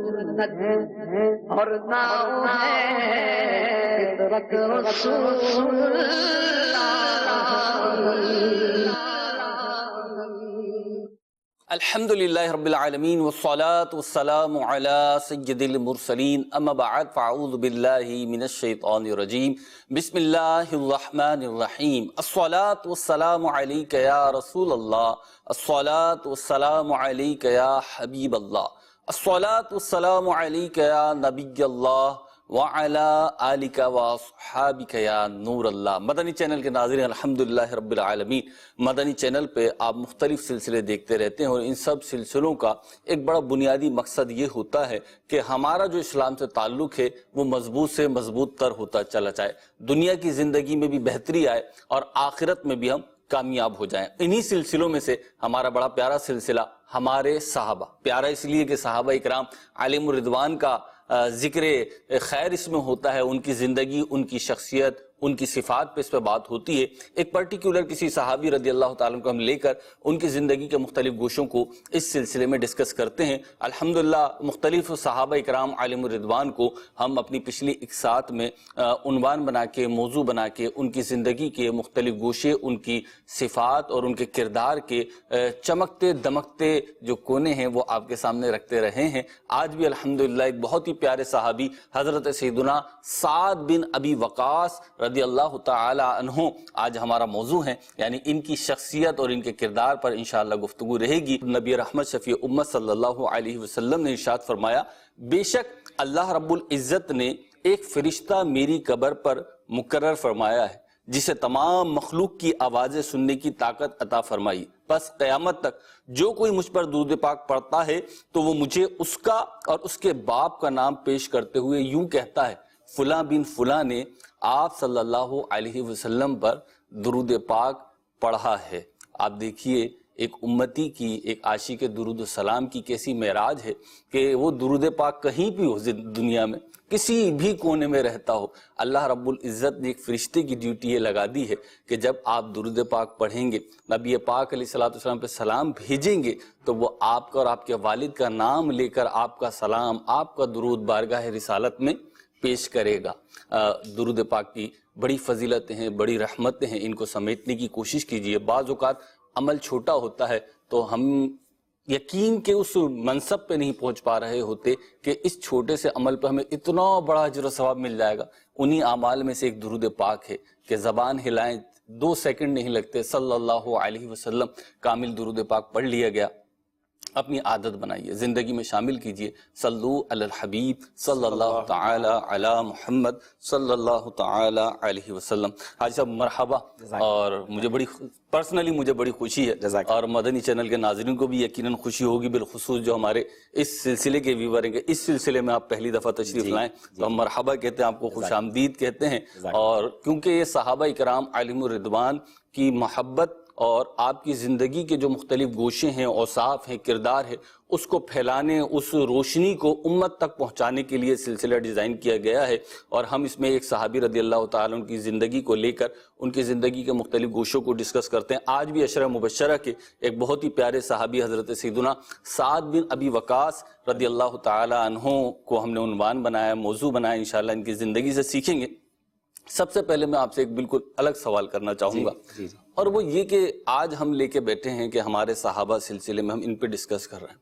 سنت اور نام ہے فطرت رسول الحمدللہ رب العالمین والصلاة والسلام علی سید المرسلین اما بعد فاعوذ باللہ من الشیطان الرجیم بسم اللہ الرحمن الرحیم الصلاة والسلام علیک یا رسول اللہ الصلاة والسلام علیک یا حبیب اللہ الصلاة والسلام علیک یا نبی اللہ وعلا آلک واصحابک یا نور اللہ۔ مدنی چینل کے ناظرین الحمدللہ رب العالمین، مدنی چینل پہ آپ مختلف سلسلے دیکھتے رہتے ہیں اور ان سب سلسلوں کا ایک بڑا بنیادی مقصد یہ ہوتا ہے کہ ہمارا جو اسلام سے تعلق ہے وہ مضبوط سے مضبوط تر ہوتا چلا جائے، دنیا کی زندگی میں بھی بہتری آئے اور آخرت میں بھی ہم کامیاب ہو جائیں۔ انہی سلسلوں میں سے ہمارا بڑا پیارا سلسلہ ہمارے صحابہ، پیارا اس لیے کہ صحابہ اکرام علیہم الرضوان کا ذکر خیر اس میں ہوتا ہے، ان کی زندگی، ان کی شخصیت، ان کی صفات پہ اس پہ بات ہوتی ہے۔ ایک پرٹیکولر کسی صحابی رضی اللہ تعالیٰ عنہ کو ہم لے کر ان کی زندگی کے مختلف گوشوں کو اس سلسلے میں ڈسکس کرتے ہیں۔ الحمدللہ مختلف صحابہ اکرام علیہم الرضوان کو ہم اپنی پچھلی اقساط میں عنوان بنا کے، موضوع بنا کے ان کی زندگی کے مختلف گوشے، ان کی صفات اور ان کے کردار کے چمکتے دمکتے جو کونے ہیں وہ آپ کے سامنے رکھتے رہے ہیں۔ آج بھی الحمدللہ ایک بہت ہی پیارے صحابی حضرت سیدنا سعد بن ابی وقاص رضی اللہ تعالی عنہ آج ہمارا موضوع ہے، یعنی ان کی شخصیت اور ان کے کردار پر انشاءاللہ گفتگو رہے گی۔ نبی رحمت شفیع امت صلی اللہ علیہ وسلم نے ارشاد فرمایا، بے شک اللہ رب العزت نے ایک فرشتہ میری قبر پر مقرر فرمایا ہے جسے تمام مخلوق کی آوازیں سننے کی طاقت عطا فرمائی، بس قیامت تک جو کوئی مجھ پر درود پاک پڑھتا ہے تو وہ مجھے اس کا اور اس کے باپ کا نام پیش کرتے ہوئے یوں کہتا ہے، فلاں بن فلاں نے آپ صلی اللہ علیہ وسلم پر درود پاک پڑھا ہے۔ آپ دیکھیے ایک امتی کی، ایک عاشق درود و سلام کی کیسی معراج ہے کہ وہ درود پاک کہیں بھی ہو دنیا میں، کسی بھی کونے میں رہتا ہو، اللہ رب العزت نے ایک فرشتے کی ڈیوٹی یہ لگا دی ہے کہ جب آپ درود پاک پڑھیں گے، نبی پاک علیہ السلام پہ سلام بھیجیں گے تو وہ آپ کا اور آپ کے والد کا نام لے کر آپ کا سلام، آپ کا درود بارگاہ رسالت میں پیش کرے گا۔ درود پاک کی بڑی فضیلتیں ہیں، بڑی رحمتیں ہیں، ان کو سمیٹنے کی کوشش کیجئے۔ بعض اوقات عمل چھوٹا ہوتا ہے تو ہم یقین کے اس منصب پہ نہیں پہنچ پا رہے ہوتے کہ اس چھوٹے سے عمل پہ ہمیں اتنا بڑا اجر و ثواب مل جائے گا۔ انہی اعمال میں سے ایک درود پاک ہے کہ زبان ہلائیں 2 سیکنڈ نہیں لگتے، صلی اللہ علیہ وسلم کامل درود پاک پڑھ لیا گیا۔ اپنی عادت بنائیے، زندگی میں شامل کیجئے، صلو علی الحبیب صلی اللہ تعالی علی محمد صلی اللہ تعالی علیہ وسلم۔ حاجی صاحب مرحبا، اور مجھے بڑی خوشی ہے اور مدنی چینل کے ناظرین کو بھی یقیناً خوشی ہوگی، بالخصوص جو ہمارے اس سلسلے کے ویور ہیں کہ اس سلسلے میں آپ پہلی دفعہ تشریف لائیں تو ہم مرحبا کہتے ہیں، آپ کو خوش آمدید کہتے ہیں۔ اور کیونکہ یہ صحابہ اکرام علیہم الرضوان کی محبت اور آپ کی زندگی کے جو مختلف گوشے ہیں، اوصاف ہیں، کردار ہے، اس کو پھیلانے، اس روشنی کو امت تک پہنچانے کے لیے سلسلہ ڈیزائن کیا گیا ہے۔ اور ہم اس میں ایک صحابی رضی اللہ تعالیٰ عنہ کی زندگی کو لے کر ان کی زندگی کے مختلف گوشوں کو ڈسکس کرتے ہیں۔ آج بھی عشرہ مبشرہ کے ایک بہت ہی پیارے صحابی حضرت سیدنا سعد بن ابی وقاص رضی اللہ تعالیٰ عنہ کو ہم نے عنوان بنایا، موضوع بنایا، انشاءاللہ ان کی زندگی سے سیکھیں گے۔ سب سے پہلے میں آپ سے ایک بالکل الگ سوال کرنا چاہوں گا، اور وہ یہ کہ آج ہم لے کے بیٹھے ہیں کہ ہمارے صحابہ سلسلے میں ہم ان پہ ڈسکس کر رہے ہیں۔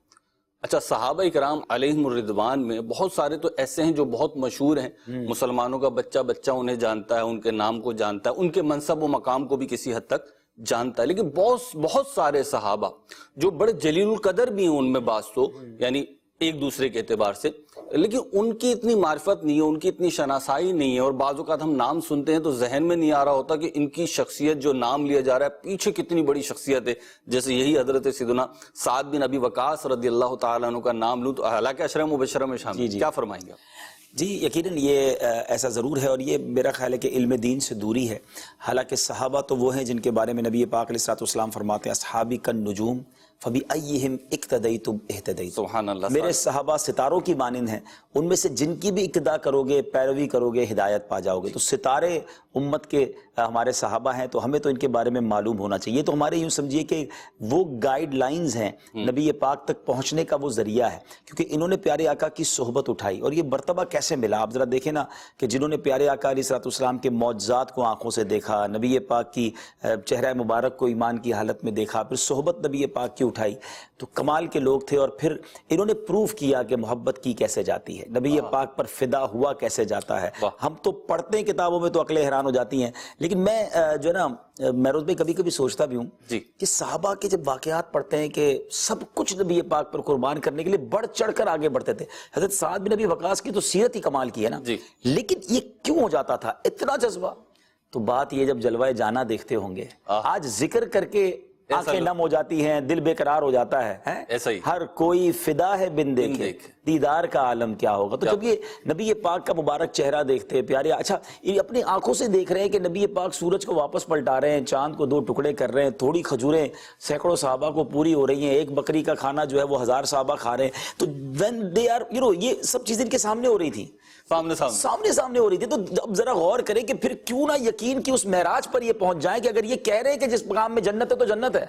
اچھا، صحابہ اکرام علیہم الرضوان میں بہت سارے تو ایسے ہیں جو بہت مشہور ہیں، مسلمانوں کا بچہ بچہ انہیں جانتا ہے، ان کے نام کو جانتا ہے، ان کے منصب و مقام کو بھی کسی حد تک جانتا ہے، لیکن بہت سارے صحابہ جو بڑے جلیل القدر بھی ہیں ان میں بعض تو، یعنی ایک دوسرے کے اعتبار سے، لیکن ان کی اتنی معرفت نہیں ہے، ان کی اتنی شناسائی نہیں ہے، اور بعض اوقات ہم نام سنتے ہیں تو ذہن میں نہیں آ رہا ہوتا کہ ان کی شخصیت جو نام لیا جا رہا ہے پیچھے کتنی بڑی شخصیت ہے۔ جیسے یہی حضرت سیدنا سعد بن ابی وقاص رضی اللہ تعالیٰ عنہ کا نام لوں تو حالانکہ عشرہ مبشرہ میں شامل، کیا فرمائیں گے آپ؟ جی یقیناً یہ ایسا ضرور ہے، اور یہ میرا خیال ہے کہ علم دین سے دوری ہے۔ حالانکہ صحابہ تو وہ ہیں جن کے بارے میں نبی پاک علیہ الصلوۃ والسلام فرماتے ہیں اصحابی کالنجوم فَبِأَيِّهِمْ اِقْتَدَيْتُمْ اِهْتَدَيْتُمْ. سبحان اللہ. میرے صحابہ ستاروں کی مانند ہیں، ان میں سے جن کی بھی اقتدا کرو گے، پیروی کرو گے، ہدایت پا جاؤ گے. تو ستارے امت کے ہمارے صحابہ ہیں، تو ہمیں تو ان کے بارے میں معلوم ہونا چاہیے. تو ہمارے یوں سمجھیے کہ وہ گائیڈ لائنز ہیں، نبی پاک تک پہنچنے کا وہ ذریعہ ہے، کیونکہ انہوں نے پیارے آقا کی صحبت اٹھائی. اور یہ مرتبہ کیسے ملا؟ آپ ذرا دیکھیں نا کہ جنہوں نے پیارے آقا علیہ الصلوۃ والسلام کے معجزات کو آنکھوں سے دیکھا، نبی پاک کی چہرہ مبارک کو ایمان کی حالت میں دیکھا، پھر صحبت نبی پاک کی اٹھائی، تو کمال کے لوگ تھے. اور پھر انہوں نے پروف کیا کہ محبت کی کیسے جاتی ہے، نبی پاک پر فدا ہوا کیسے جاتا ہے. ہم تو پڑھتے ہیں کتابوں میں تو عقلیں حیران ہو جاتی ہیں، لیکن میں جو ہے نا مہروز بھائی کبھی کبھی سوچتا بھی ہوں کہ صحابہ کے جب واقعات پڑھتے ہیں کہ سب کچھ نبی پاک پر قربان کرنے کے لیے بڑھ چڑھ کر آگے بڑھتے تھے. حضرت سعد بن ابی وقاص کی تو سیرت ہی کمال کی ہے نا، لیکن یہ کیوں ہو جاتا تھا اتنا جذبہ؟ تو بات یہ جب جلوہ جانا دیکھتے ہوں گے، آج ذکر کر کے آنکھیں نم ہو جاتی ہیں، دل بے قرار ہو جاتا ہے. ایسا ہی ہر کوئی فدا ہے بن دیکھے، دیدار کا عالم کیا ہوگا. تو جب یہ نبی پاک کا مبارک چہرہ دیکھتے ہیں پیارے، اچھا یہ اپنی آنکھوں سے دیکھ رہے ہیں کہ نبی پاک سورج کو واپس پلٹا رہے ہیں، چاند کو 2 ٹکڑے کر رہے ہیں، تھوڑی کھجوریں سینکڑوں صحابہ کو پوری ہو رہی ہیں، ایک بکری کا کھانا جو ہے وہ 1000 صحابہ کھا رہے ہیں. تو when they are یہ سب چیزیں ان کے سامنے ہو رہی تھی، سامنے ہو رہی تھی. تو اب ذرا غور کریں کہ پھر کیوں نہ یقین کی اس معراج پر یہ پہنچ جائیں کہ اگر یہ کہہ رہے ہیں کہ جس مقام میں جنت ہے تو جنت ہے.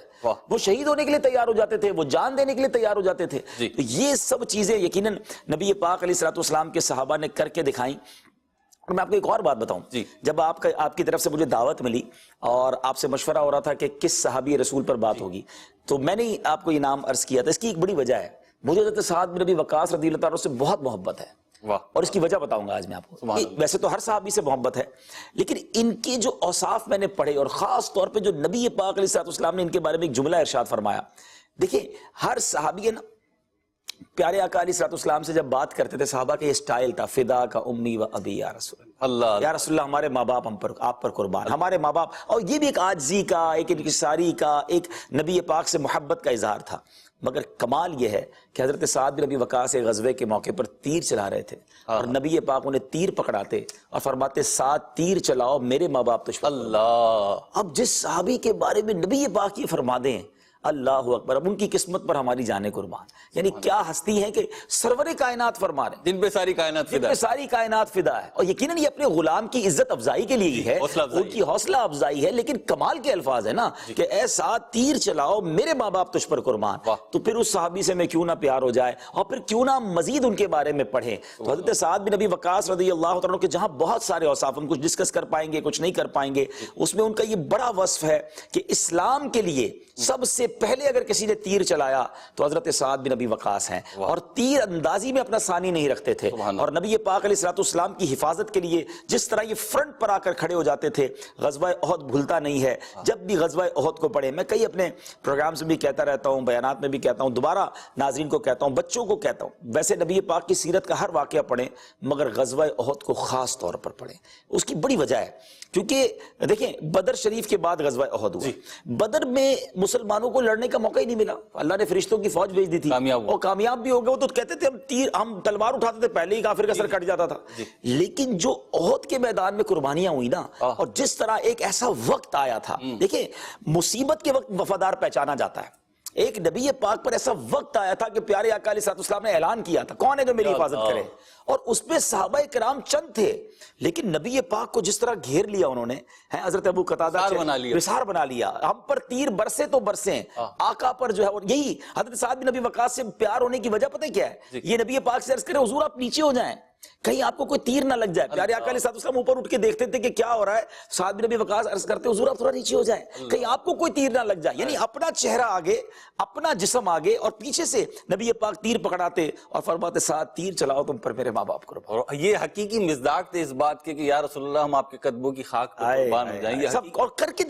وہ شہید ہونے کے لیے تیار ہو جاتے تھے، وہ جان دینے کے لیے تیار ہو جاتے تھے. تو یہ سب چیزیں یقیناً نبی پاک علیہ الصلوۃ والسلام کے صحابہ نے کر کے دکھائیں. اور میں آپ کو ایک اور بات بتاؤں، جب آپ کی طرف سے مجھے دعوت ملی اور آپ سے مشورہ ہو رہا تھا کہ کس صحابی رسول پر بات ہوگی، تو میں نے آپ کو یہ نام عرض کیا تھا. اس کی ایک بڑی وجہ ہے، مجھے حضرت سعد بن ابی وقاص رضی اللہ عنہ سے بہت محبت ہے، اور اس کی وجہ بتاؤں گا آج میں آپ کو. ویسے تو ہر صحابی سے محبت ہے، لیکن ان کے جو اوصاف میں نے پڑھے، اور خاص طور پہ جو نبی پاک علیہ الصلوۃ والسلام نے ان کے بارے میں ایک جملہ ارشاد فرمایا. دیکھیں ہر صحابی ہے نا، پیارے آقا علیہ الصلوۃ والسلام سے جب بات کرتے تھے صحابہ کا یہ سٹائل تھا، فدا کا امی و ابی یا رسول اللہ، یا رسول اللہ ہمارے ماں باپ ہم پر آپ پر قربان، ہمارے ماں باپ. اور یہ بھی ایک عاجزی کا، ایک انکساری کا، ایک نبی پاک سے محبت کا اظہار تھا. مگر کمال یہ ہے کہ حضرت سعد بن ابی وقاص ایک غزوے کے موقع پر تیر چلا رہے تھے، اور نبی پاک انہیں تیر پکڑاتے اور فرماتے سعد تیر چلاؤ میرے ماں باپ تجھ پر. اللہ! اب جس صحابی کے بارے میں نبی پاک یہ فرما دیں، اللہ اکبر، اب ان کی قسمت پر ہماری جانیں قربان. یعنی کیا ہستی ہے کہ سرور کائنات فرما رہے ہیں، جن پہ ساری کائنات فدا ہے. اور یقیناً یہ اپنے غلام کی عزت افزائی کے لیے ہی ہے، ان کی حوصلہ افزائی ہے. لیکن کمال کے الفاظ ہے نا کہ اے سعد تیر چلاؤ میرے ماں باپ تجھ پر قربان. تو پھر اس صحابی سے میں کیوں نہ پیار ہو جائے، اور پھر کیوں نہ مزید ان کے بارے میں پڑھیں. تو حضرت سعد بن ابی وقاص رضی اللہ عنہ کے جہاں بہت سارے اوصاف ہم کچھ ڈسکس کر پائیں گے، کچھ نہیں کر پائیں گے، اس میں ان کا یہ بڑا وصف ہے کہ اسلام کے لیے سب سے پہلے اگر کسی نے تیر چلایا تو حضرت سعد بن ابی وقاص ہیں. اور تیر اندازی میں اپنا ثانی نہیں رکھتے تھے، اور نبی پاک علیہ الصلوۃ والسلام کی حفاظت کے لیے جس طرح یہ فرنٹ پر آ کر کھڑے ہو جاتے تھے. غزوہ احد بھولتا نہیں ہے، جب بھی غزوہ احد کو پڑھے، میں کئی اپنے پروگرامز میں بھی کہتا رہتا ہوں، بیانات میں بھی کہتا ہوں، دوبارہ ناظرین کو کہتا ہوں، بچوں کو کہتا ہوں، ویسے نبی پاک کی سیرت کا ہر واقعہ پڑھیں مگر غزوہ احد کو خاص طور پر پڑھیں. اس کی بڑی وجہ ہے کیونکہ دیکھیں بدر شریف کے بعد غزوہ احد ہوا. بدر میں مسلمانوں کو لڑنے کا موقع ہی نہیں ملا، اللہ نے فرشتوں کی فوج بھیج دی تھی اور کامیاب بھی ہو گئے. وہ تو کہتے تھے ہم تلوار اٹھاتے تھے پہلے ہی کافر کا سر کٹ جاتا تھا. لیکن جو احد کے میدان میں قربانیاں ہوئی نا، اور جس طرح ایک ایسا وقت آیا تھا، دیکھیں مصیبت کے وقت وفادار پہچانا جاتا ہے. ایک نبی پاک پر ایسا وقت آیا تھا کہ پیارے آقا علیہ الصلوۃ والسلام نے اعلان کیا تھا کون ہے جو میری حفاظت کرے، اور اس پہ صحابہ کرام چند تھے، لیکن نبی پاک کو جس طرح گھیر لیا انہوں نے، حضرت ابو قتادہ وثار بنا لیا، ہم پر تیر برسے تو برسیں، آقا پر جو ہے. اور یہی حضرت سعد بن ابی وقاص سے پیار ہونے کی وجہ پتہ کیا ہے؟ یہ نبی پاک سے عرض کرے حضور آپ نیچے ہو جائیں، کہیں آپ کو کوئی تیر نہ لگ جائے. پیارے آقا علیہ الصلوۃ والسلام اوپر اٹھ کے دیکھتے تھے کہ کیا ہو رہا ہے. سعد بن ابی وقاص عرض کرتے حضور آپ تھوڑا نیچے ہو جائیں، کہیں آپ کو کوئی تیر نہ لگ جائے. یعنی اپنا چہرہ آگے، اپنا جسم آگے، اور پیچھے سے نبی پاک تیر پکڑاتے اور فرماتے سعد تیر چلاؤ تم پر میرے ماں باپ کو. اور یہ حقیقی مصداق تھے اس بات کے کہ یا رسول اللہ ہم آپ کے قدموں کی خاک پر قربان ہو جائیں گے. اور کر کے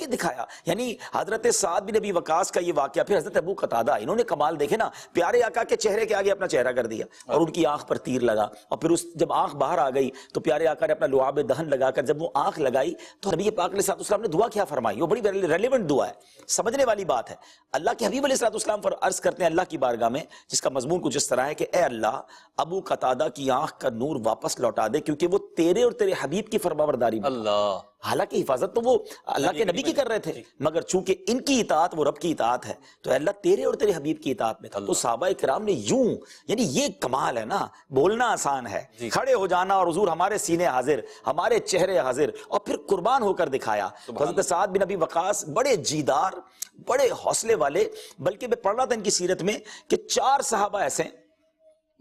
دکھایا. یعنی حضرت سعد بن ابی وقاص کا یہ واقعہ. پھر حضرت ابو قتادہ، انہوں نے کمال دیکھے نا، پیارے آقا کے چہرے کے آگے اپنا چہرہ کر دیا اور ان کی آنکھ پر تیر لگا. اور پھر جب آنکھ باہر آ گئی تو پیارے آقا نے اپنا لعاب دہن لگا کر جب وہ آنکھ لگائی تو نبی پاک علیہ الصلوۃ والسلام نے دعا کیا فرمائی. وہ بڑی ریلیونٹ دعا ہے، سمجھنے والی بات ہے. اللہ کے حبیب علیہ الصلوۃ والسلام پر عرض کرتے ہیں اللہ کی بارگاہ میں، جس کا مضمون کچھ اس طرح ہے کہ اے اللہ ابو قتادہ کی آنکھ کا نور واپس لوٹا دے، کیونکہ وہ تیرے اور تیرے حبیب کی فرمانبرداری میں. اللہ حالانکہ حفاظت تو وہ اللہ کے نبی کی کر رہے تھے، مگر چونکہ ان کی اطاعت وہ رب کی اطاعت ہے تو اللہ تیرے اور تیرے حبیب کی اطاعت میں تھا۔ تو صحابہ کرام نے یوں، یعنی یہ کمال ہے نا، بولنا آسان ہے، کھڑے ہو جانا اور حضور ہمارے سینے حاضر، ہمارے چہرے حاضر، اور پھر قربان ہو کر دکھایا۔ حضرت سعد بن ابی وقاص بڑے جیدار، بڑے حوصلے والے، بلکہ میں پڑھ رہا تھا ان کی سیرت میں کہ 4 صحابہ ایسے ہیں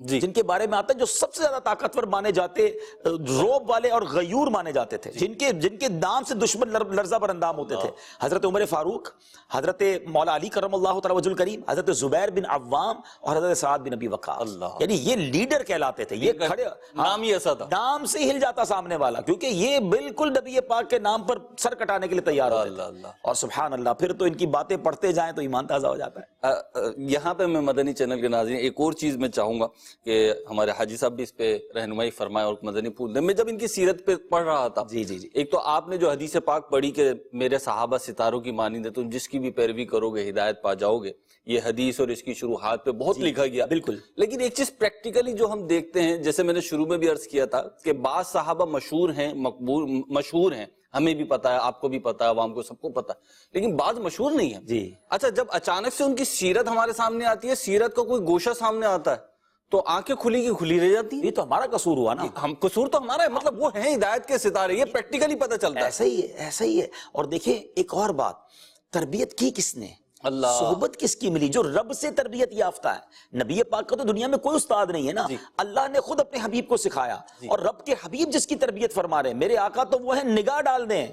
جن کے بارے میں آتا ہے جو سب سے زیادہ طاقتور مانے جاتے، روب والے اور غیور مانے جاتے تھے، جن کے دام سے دشمن لرزہ بر اندام ہوتے تھے۔ حضرت عمر فاروق، حضرت مولا علی کرم اللہ تعالی وجہ الکریم، حضرت زبیر بن عوام اور حضرت سعد بن ابی وقاص، یعنی یہ لیڈر کہلاتے تھے۔ یہ کھڑے، نام ہی ایسا تھا، نام سے ہل جاتا سامنے والا، کیونکہ یہ بالکل نبی پاک کے نام پر سر کٹانے کے لیے تیار ہوتے تھے۔ اور سبحان اللہ، پھر تو ان کی باتیں پڑھتے جائیں تو ایمان تازہ ہو جاتا ہے۔ یہاں پہ میں مدنی چینل کے ناظرین ایک اور چیز میں چاہوں گا کہ ہمارے حاجی صاحب بھی اس پہ رہنمائی فرمائے اور مدنی پھول دیں۔ میں جب ان کی سیرت پہ پڑھ رہا تھا، ایک تو آپ نے جو حدیث پاک پڑھی کہ میرے صحابہ ستاروں کی مانند ہے، تم جس کی بھی پیروی کرو گے ہدایت پا جاؤ گے، یہ حدیث اور اس کی شروحات پہ بہت لکھا گیا، بالکل۔ لیکن ایک چیز پریکٹیکلی جو ہم دیکھتے ہیں، جیسے میں نے شروع میں بھی عرض کیا تھا کہ بعض صحابہ مشہور ہیں، مقبول مشہور ہیں، ہمیں بھی پتا ہے، آپ کو بھی پتا ہے، عوام کو سب کو پتا ہے، لیکن بعض مشہور نہیں ہیں۔ اچھا، جب اچانک سے ان کی سیرت ہمارے سامنے آتی ہے، سیرت کا کوئی گوشہ سامنے آتا ہے تو آنکھیں کھلی کی کھلی رہ جاتی ہیں۔ یہ تو ہمارا قصور ہوا نا، ہم قصور تو ہمارا ہے، مطلب وہ ہیں ہدایت کے ستارے، یہ پریکٹیکلی پتہ چلتا ہے۔ ایسا ہی ہے، ایسا ہی ہے۔ اور دیکھیں ایک اور بات، تربیت کی کس نے، اللہ، صحبت کس کی ملی؟ جو رب سے تربیت یافتہ ہے۔ نبی پاک کا تو دنیا میں کوئی استاد نہیں ہے نا، اللہ نے خود اپنے حبیب کو سکھایا، اور رب کے حبیب جس کی تربیت فرما رہے ہیں، میرے آقا تو وہ ہیں نگاہ ڈال دیں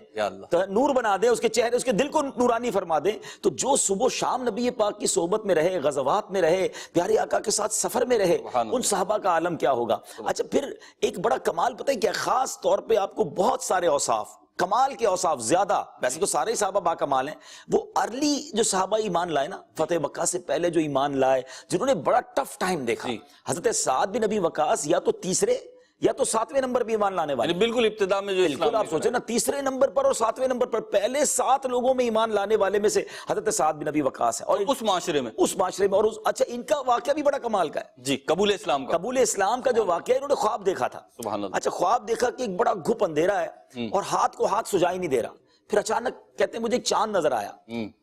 تو نور بنا دیں، اس کے چہرے، اس کے دل کو نورانی فرما دیں۔ تو جو صبح و شام نبی پاک کی صحبت میں رہے، غزوات میں رہے، پیارے آقا کے ساتھ سفر میں رہے، ان صحابہ کا عالم کیا ہوگا۔ اچھا، پھر ایک بڑا کمال پتہ ہے کیا، خاص طور پہ آپ کو بہت سارے اوصاف، کمال کے اوصاف زیادہ، ویسے تو سارے صحابہ با کمال ہیں، وہ ارلی جو صحابہ ایمان لائے نا، فتح مکہ سے پہلے جو ایمان لائے، جنہوں نے بڑا ٹف ٹائم دیکھا، حضرت سعد بن ابی وقاص یا تو تیسرے یا تو 7ویں نمبر پہ ایمان لانے والے، بالکل ابتدا میں جو بالکل آپ سوچیں نا، تیسرے نمبر پر اور 7ویں نمبر پر پہلے 7 لوگوں میں ایمان لانے والے میں سے حضرت سعد بن ابی وقاص ہے، اور اس معاشرے میں اور اچھا، ان کا واقعہ بھی بڑا کمال کا ہے جی، قبول اسلام کا جو واقعہ ہے، انہوں نے خواب دیکھا تھا۔ سبحان اللہ۔ اچھا، خواب دیکھا کہ ایک بڑا گھپ اندھیرا ہے اور ہاتھ کو ہاتھ سجائی نہیں دے رہا، پھر اچانک کہتے ہیں مجھے ایک چاند نظر آیا،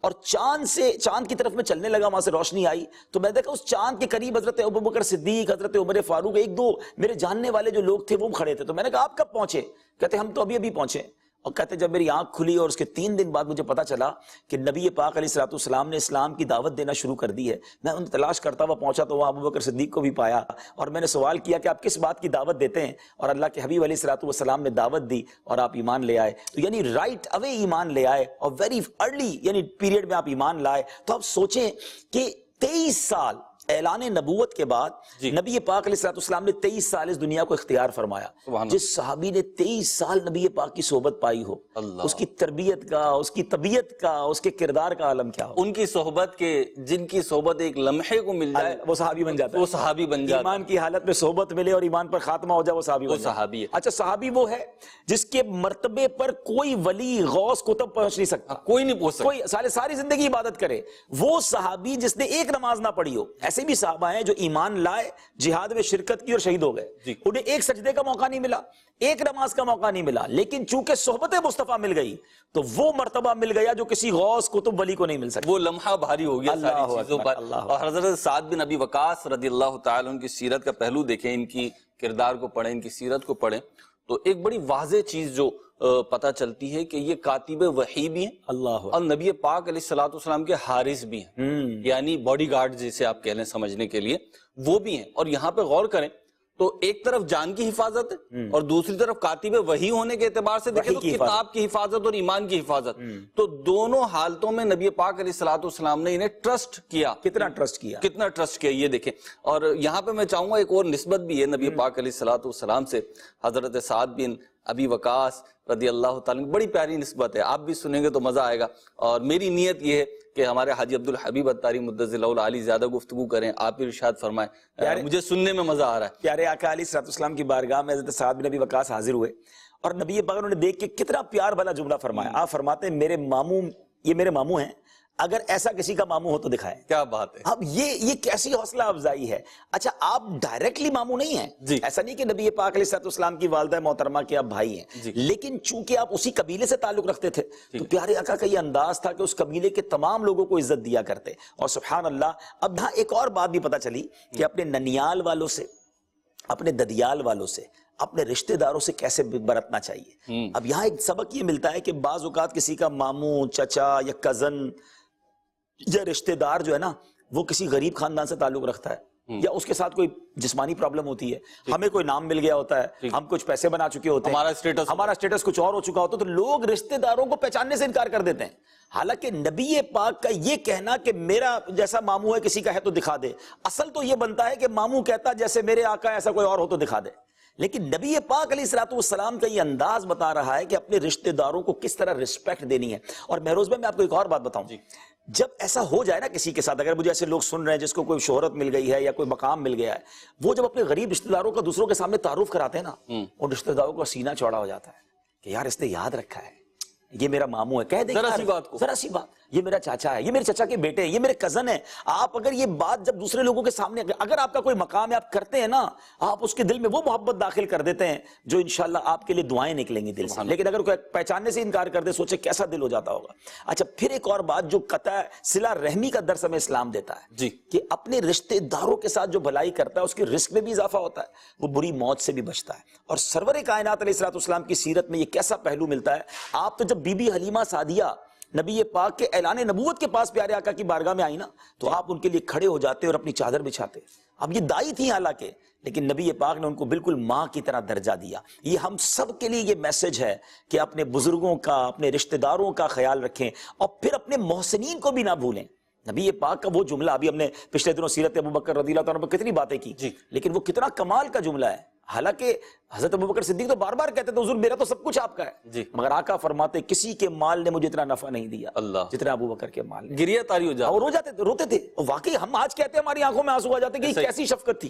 اور چاند کی طرف میں چلنے لگا، وہاں سے روشنی آئی تو میں دیکھا اس چاند کے قریب حضرت ابوبکر صدیق، حضرت عمر فاروق، 1-2 میرے جاننے والے جو لوگ تھے وہ کھڑے تھے۔ تو میں نے کہا آپ کب پہنچے؟ کہتے ہم تو ابھی پہنچے۔ اور کہتے جب میری آنکھ کھلی اور اس کے 3 دن بعد مجھے پتا چلا کہ نبی پاک علیہ الصلوۃ والسلام نے اسلام کی دعوت دینا شروع کر دی ہے، میں ان تلاش کرتا ہوا پہنچا تو وہاں ابوبکر صدیق کو بھی پایا، اور میں نے سوال کیا کہ آپ کس بات کی دعوت دیتے ہیں، اور اللہ کے حبیب علیہ الصلوۃ والسلام نے دعوت دی اور آپ ایمان لے آئے۔ تو یعنی رائٹ اوے ایمان لے آئے، اور ویری ارلی یعنی پیریڈ میں آپ ایمان لائے۔ تو آپ سوچیں کہ 23 سال اعلان نبوت کے بعد نبی پاک علیہ الصلوۃ والسلام نے 23 سال اس دنیا کو اختیار فرمایا۔ جس صحابی نے 23 سال نبی پاک کی صحبت پائی ہو، اس کی تربیت کا، اس کی طبیعت کا، اس کے کردار کا عالم کیا ہو۔ ان کی صحبت کے، جن کی صحبت ایک لمحے کو مل جائے وہ صحابی بن جاتا ہے، وہ صحابی بن جاتا ہے۔ ایمان کی حالت میں صحبت ملے اور ایمان پر خاتمہ ہو جائے، وہ صحابی بن جاتا ہے۔ صحابی ہے۔ اچھا، صحابی وہ ہے جس کے مرتبے پر کوئی ولی، غوث، کتب پہنچ نہیں سکتا، کوئی نہیں پہنچ سکتا، کوئی ساری زندگی عبادت کرے۔ وہ صحابی جس نے ایک نماز نہ پڑھی ہو۔ ایسے بھی صحابہ ہیں جو ایمان لائے، جہاد میں شرکت کی اور شہید ہو گئے، انہیں ایک سجدے کا موقع نہیں ملا، ایک نماز کا موقع نہیں ملا، لیکن چونکہ صحبت مصطفیٰ مل گئی تو وہ مرتبہ مل گیا جو کسی غوث، کتب، ولی کو نہیں مل سکتا۔ وہ لمحہ بھاری ہو گیا ساری چیزوں پر۔ اور حضرت سعد بن ابی وقاص رضی اللہ تعالیٰ عنہ کی سیرت کا پہلو دیکھیں، ان کی کردار کو پڑھیں، ان کی سیرت کو پڑھیں، تو ایک بڑی واضح چیز جو پتہ چلتی ہے کہ یہ کاتب وحی بھی ہیں، اللہ، اور نبی پاک علیہ الصلوۃ والسلام کے حارس بھی ہیں، یعنی باڈی گارڈ جسے آپ کہہ لیں سمجھنے کے لیے، وہ بھی ہیں۔ اور یہاں پہ غور کریں تو ایک طرف جان کی حفاظت ہے اور دوسری طرف کاتب وحی ہونے کے اعتبار سے دیکھیں تو کتاب کی حفاظت اور ایمان کی حفاظت، تو دونوں حالتوں میں نبی پاک علیہ الصلوۃ والسلام نے انہیں ٹرسٹ کیا۔ کتنا ٹرسٹ کیا یہ دیکھیں۔ اور یہاں پہ میں چاہوں گا ایک اور نسبت بھی ہے نبی پاک علیہ الصلوۃ والسلام سے، حضرت سعد بن ابی وقاص رضی اللہ تعالیٰ، بڑی پیاری نسبت ہے، آپ بھی سنیں گے تو مزہ آئے گا۔ اور میری نیت یہ ہے کہ ہمارے حاجی عبدالحبیب اتاری مدظر اللہ العالی زیادہ گفتگو کریں، آپ بھی ارشاد فرمائیں، مجھے سننے میں مزہ آ رہا ہے۔ پیارے آقا علیہ الصلوۃ والسلام کی بارگاہ میں حضرت سعد بن ابی وقاص حاضر ہوئے، اور نبی پاک نے دیکھ کے کتنا پیار بھلا جملہ فرمایا۔ آپ فرماتے ہیں میرے ماموں، یہ میرے ماموں ہیں، اگر ایسا کسی کا ماموں ہو تو دکھائیں. کیا بات ہے. اب یہ کیسی حوصلہ افزائی ہے. اچھا آپ ڈائریکٹلی ماموں نہیں ہیں جی. ایسا نہیں کہ نبی پاک علیہ الصلوۃ والسلام کی والدہ محترمہ کے آپ بھائی ہیں جی. لیکن چونکہ آپ اسی قبیلے سے تعلق رکھتے تھے تو پیارے آقا کا یہ انداز تھا کہ اس قبیلے کے تمام لوگوں کو عزت دیا کرتے. اور سبحان اللہ اب یہاں ایک اور بات بھی پتہ چلی کہ اپنے ننیال والوں سے، اپنے ددیال والوں سے، اپنے رشتہ داروں سے کیسے برتنا چاہیے. اب یہاں ایک سبق یہ ملتا ہے کہ بعض اوقات کسی کا ماموں، چچا یا کزن یا رشتہ دار جو ہے نا وہ کسی غریب خاندان سے تعلق رکھتا ہے یا اس کے ساتھ کوئی جسمانی پرابلم ہوتی ہے، ہمیں کوئی نام مل گیا ہوتا ہے، ہم کچھ پیسے بنا چکے ہوتے ہیں، ہمارا اسٹیٹس کچھ اور ہو چکا ہوتا ہے، تو لوگ رشتہ داروں کو پہچاننے سے انکار کر دیتے ہیں. حالانکہ نبی پاک کا یہ کہنا کہ میرا جیسا ماموں ہے کسی کا ہے تو دکھا دے، اصل تو یہ بنتا ہے کہ ماموں کہتا جیسے میرے آقا ایسا کوئی اور ہو تو دکھا دے. لیکن نبی پاک علیہ الصلوۃ والسلام کا یہ انداز بتا رہا ہے کہ اپنے رشتہ داروں کو کس طرح رسپیکٹ دینی ہے. اور مہروز بھائی میں آپ کو ایک اور بات بتاؤں، جب ایسا ہو جائے نا کسی کے ساتھ، اگر مجھے ایسے لوگ سن رہے ہیں جس کو کوئی شہرت مل گئی ہے یا کوئی مقام مل گیا ہے، وہ جب اپنے غریب رشتہ داروں کا دوسروں کے سامنے تعارف کراتے ہیں نا، اور رشتہ داروں کا سینہ چوڑا ہو جاتا ہے کہ یار اس نے یاد رکھا ہے یہ میرا ماموں ہے، کہہ دیں ذرا سی بات یہ میرا چاچا ہے، یہ میرے چچا کے بیٹے ہیں، یہ میرے کزن ہیں. آپ اگر یہ بات جب دوسرے لوگوں کے سامنے، اگر آپ کا کوئی مقام ہے آپ کرتے ہیں نا، آپ اس کے دل میں وہ محبت داخل کر دیتے ہیں جو انشاءاللہ آپ کے لیے دعائیں نکلیں گی دل سے. لیکن اگر کوئی پہچاننے سے انکار کر دے، سوچے کیسا دل ہو جاتا ہوگا. اچھا پھر ایک اور بات جو قطع صلہ رحمی کا درس ہمیں اسلام دیتا ہے کہ اپنے رشتے داروں کے ساتھ جو بھلائی کرتا ہے اس کے رزق میں بھی اضافہ ہوتا ہے، وہ بری موت سے بھی بچتا ہے. اور سرور کائنات علیہ الصلوۃ والسلام کی سیرت میں یہ کیسا پہلو ملتا ہے. آپ تو جب بی بی حلیمہ سعدیہ نبی پاک کے اعلان نبوت کے پاس پیارے آقا کی بارگاہ میں آئی نا، تو آپ ان کے لیے کھڑے ہو جاتے اور اپنی چادر بچھاتے. اب یہ دائی تھی حالانکہ، لیکن نبی پاک نے ان کو بالکل ماں کی طرح درجہ دیا. یہ ہم سب کے لیے یہ میسج ہے کہ اپنے بزرگوں کا، اپنے رشتہ داروں کا خیال رکھیں اور پھر اپنے محسنین کو بھی نہ بھولیں. نبی پاک کا وہ جملہ، ابھی ہم نے پچھلے دنوں سیرت ابوبکر رضی اللہ تعالیٰ عنہ پر کتنی باتیں کی، لیکن وہ کتنا کمال کا جملہ ہے. حالانکہ حضرت ابوبکر صدیق تو بار بار کہتے تھے حضور میرا تو سب کچھ آپ کا ہے، مگر آقا فرماتے کسی کے مال نے مجھے اتنا نفع نہیں دیا جتنا ابوبکر کے مال نے. گریہ تاری ہو جاتا، اور رو جاتے تھے، روتے تھے. واقعی ہم آج کہتے ہیں ہماری آنکھوں میں آنسو آ جاتے کہ یہ کیسی شفقت تھی،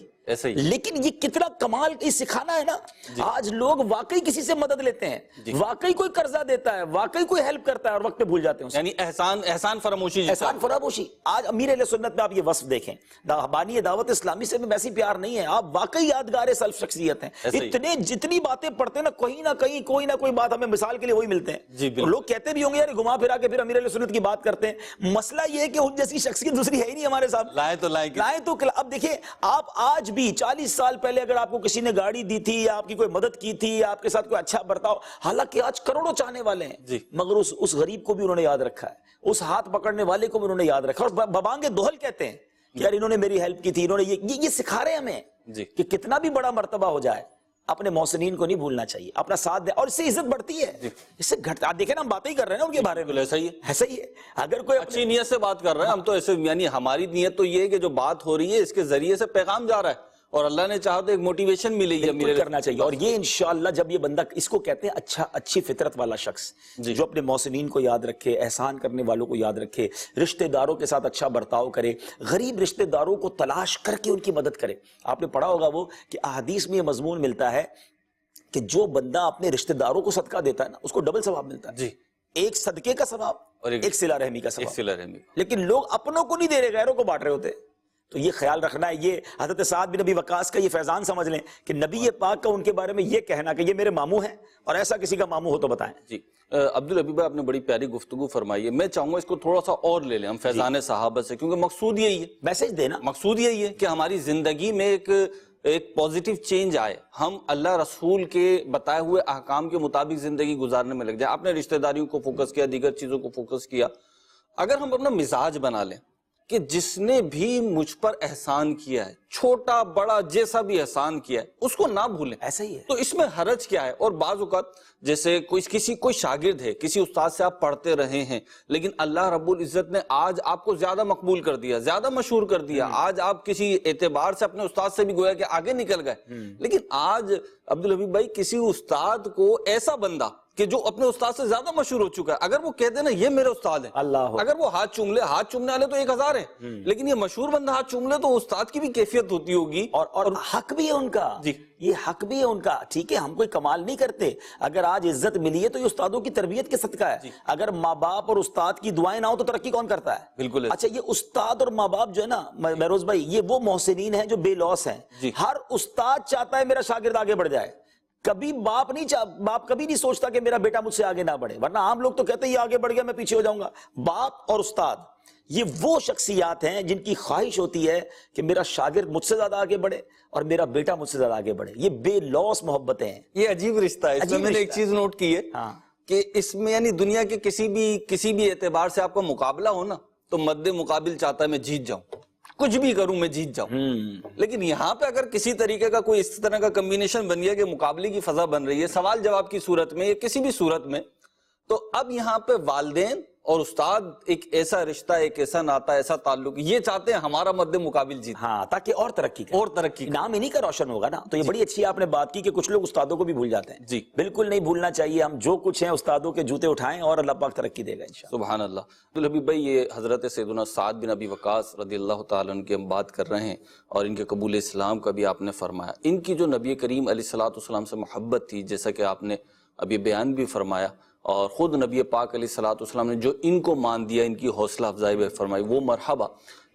لیکن یہ کتنا کمال یہ سکھانا ہے نا. آج لوگ واقعی کسی سے مدد لیتے ہیں، واقعی کوئی قرضہ دیتا ہے، واقعی کوئی ہیلپ کرتا ہے اور وقت پہ بھول جاتے ہیں، یعنی احسان فراموشی. احسان فراموشی. آج امیر اہل سنت میں آپ یہ وصف دیکھیں، بانی دعوت اسلامی سے ویسی پیار نہیں ہے، آپ واقعی یادگار سلف شخصیت ہیں. اتنے جتنی باتیں پڑھتے ہیں نا، کہیں نہ کہیں کوئی نہ کوئی بات ہمیں مثال کے لیے وہی ملتے ہیں. لوگ کہتے بھی ہوں گے یار گھما پھرا کے پھر امیر اہل سنت کی بات کرتے ہیں. مسئلہ یہ ہے کہ ان جیسی شخصیت دوسری ہے ہی نہیں ہمارے ساتھ. لائیں تو اب دیکھیں، آپ آج بھی 40 سال پہلے اگر آپ کو کسی نے گاڑی دی تھی یا آپ کی کوئی مدد کی تھی یا آپ کے ساتھ کوئی اچھا برتاؤ، حالانکہ آج کروڑوں چاہنے والے ہیں، مگر اس غریب کو بھی انہوں نے یاد رکھا ہے، اس ہاتھ پکڑنے والے کو بھی انہوں نے یاد رکھا. اور ببانگ دوہل کہتے ہیں کہ یار انہوں نے میری ہیلپ کی تھی، انہوں نے یہ سکھا رہے ہیں ہمیں کہ کتنا بھی بڑا مرتبہ ہو جائے اپنے محسنین کو نہیں بھولنا چاہیے، اپنا ساتھ دے، اور اس سے عزت بڑھتی ہے، اس سے گھٹتا. دیکھیں نا ہم باتیں ہی کر رہے ہیں نا ان کے بارے میں، ایسا ہی ہے. اگر کوئی اچھی نیت سے بات کر رہے ہیں ہم تو ایسے، یعنی ہماری نیت تو یہ ہے کہ جو بات ہو رہی ہے اس کے ذریعے سے پیغام جا رہا ہے اور اللہ نے چاہا تو ایک موٹیویشن ملے گی، میرے کرنا چاہیے. اور یہ انشاءاللہ جب یہ بندہ، اس کو کہتے ہیں اچھی فطرت والا شخص جو اپنے محسنین کو یاد رکھے، احسان کرنے والوں کو یاد رکھے، رشتہ داروں کے ساتھ اچھا برتاؤ کرے، غریب رشتہ داروں کو تلاش کر کے ان کی مدد کرے. آپ نے پڑھا ہوگا وہ کہ احادیث میں یہ مضمون ملتا ہے کہ جو بندہ اپنے رشتہ داروں کو صدقہ دیتا ہے نا اس کو ڈبل ثواب ملتا ہے. ایک صدقے کا ثواب اور ایک صلہ رحمی کا ثواب. لیکن لوگ اپنوں کو نہیں دے رہے، غیروں کو بانٹ رہے ہوتے. تو یہ خیال رکھنا ہے. یہ حضرت سعد بن ابی وقاص کا یہ فیضان سمجھ لیں کہ نبی پاک کا ان کے بارے میں یہ کہنا کہ یہ میرے ماموں ہیں، اور ایسا کسی کا ماموں ہو تو بتائیں. عبدالحبیب بھائی آپ نے بڑی پیاری گفتگو فرمائی ہے. میں چاہوں گا اس کو تھوڑا سا اور لے لیں ہم فیضان صحابہ سے، کیونکہ مقصود یہی ہے، میسج دینا، مقصود یہی ہے کہ ہماری زندگی میں ایک پازیٹیو چینج آئے، ہم اللہ رسول کے بتائے ہوئے احکام کے مطابق زندگی گزارنے میں لگ جائیں. آپ نے رشتہ داریوں کو فوکس کیا، دیگر چیزوں کو فوکس کیا. اگر ہم اپنا مزاج بنا لیں کہ جس نے بھی مجھ پر احسان کیا ہے، چھوٹا بڑا جیسا بھی احسان کیا ہے، اس کو نہ بھولیں. ایسا ہی ہے. تو اس میں حرج کیا ہے؟ اور بعض اوقات جیسے کوئی شاگرد ہے، کسی استاد سے آپ پڑھتے رہے ہیں، لیکن اللہ رب العزت نے آج آپ کو زیادہ مقبول کر دیا، زیادہ مشہور کر دیا، آج آپ کسی اعتبار سے اپنے استاد سے بھی گویا کہ آگے نکل گئے. لیکن آج عبدالحبیب بھائی کسی استاد کو ایسا بندہ کہ جو اپنے استاد سے زیادہ مشہور ہو چکا ہے، اگر وہ کہہ دے نا یہ میرے استاد ہیں، اللہ اگر وہ ہاتھ چوم لے، ہاتھ چومنے والے تو 1000 ہیں، لیکن یہ مشہور بندہ ہاتھ چوم لے تو استاد کی بھی کیفیت ہوتی ہوگی، اور حق بھی ہے ان کا، جی یہ حق بھی ہے ان کا. ٹھیک ہے ہم کوئی کمال نہیں کرتے، اگر آج عزت ملی ہے تو یہ استادوں کی تربیت کے صدقہ ہے. اگر ماں باپ اور استاد کی دعائیں نہ ہو تو ترقی کون کرتا ہے؟ بالکل. اچھا یہ استاد اور ماں باپ جو ہے نا مہروز بھائی، یہ وہ محسنین ہیں جو بے لوث ہیں. ہر استاد چاہتا ہے میرا شاگرد آگے بڑھ جائے، کبھی باپ کبھی نہیں سوچتا کہ میرا بیٹا مجھ سے آگے نہ بڑھے، ورنہ عام لوگ تو کہتے ہیں یہ آگے بڑھ گیا میں پیچھے ہو جاؤں گا. باپ اور استاد یہ وہ شخصیات ہیں جن کی خواہش ہوتی ہے کہ میرا شاگرد مجھ سے زیادہ آگے بڑھے اور میرا بیٹا مجھ سے زیادہ آگے بڑھے. یہ بے لوث محبتیں ہیں. یہ عجیب رشتہ ہے. اس میں میں نے ایک چیز نوٹ کی ہے کہ اس میں یعنی دنیا کے کسی بھی اعتبار سے آپ کا مقابلہ ہو نا تو مد مقابل چاہتا ہے میں جیت جاؤں، کچھ بھی کروں میں جیت جاؤں. لیکن یہاں پہ اگر کسی طریقے کا کوئی اس طرح کا کمبینیشن بن گیا کہ مقابلے کی فضا بن رہی ہے سوال جواب کی صورت میں یا کسی بھی صورت میں، تو اب یہاں پہ والدین اور استاد ایک ایسا رشتہ، ایک ایسا ناتا، ایسا تعلق، یہ چاہتے ہیں ہمارا مد مقابل جیت، ہاں تاکہ اور ترقی کرے، اور ترقی نام انہی کا روشن ہوگا نا. تو یہ بڑی اچھی آپ نے بات کی کہ کچھ لوگ استادوں کو بھی بھول جاتے ہیں. جی بالکل نہیں بھولنا چاہیے. ہم جو کچھ ہیں استادوں کے جوتے اٹھائیں اور اللہ پاک ترقی دے گا انشاءاللہ. سبحان اللہ. عبدالحبیب بھائی، یہ حضرت سیدنا سعد بن ابی وقاص رضی اللہ تعالیٰ عنہ کی ہم بات کر رہے ہیں اور ان کے قبول اسلام کا بھی آپ نے فرمایا. ان کی جو نبی کریم علیہ الصلوۃ والسلام سے محبت تھی، جیسا کہ آپ نے ابھی بیان بھی فرمایا، اور خود نبی پاک علیہ الصلوۃ والسلام نے جو ان کو مان دیا، ان کی حوصلہ افزائی بھی فرمائی، وہ مرحبا.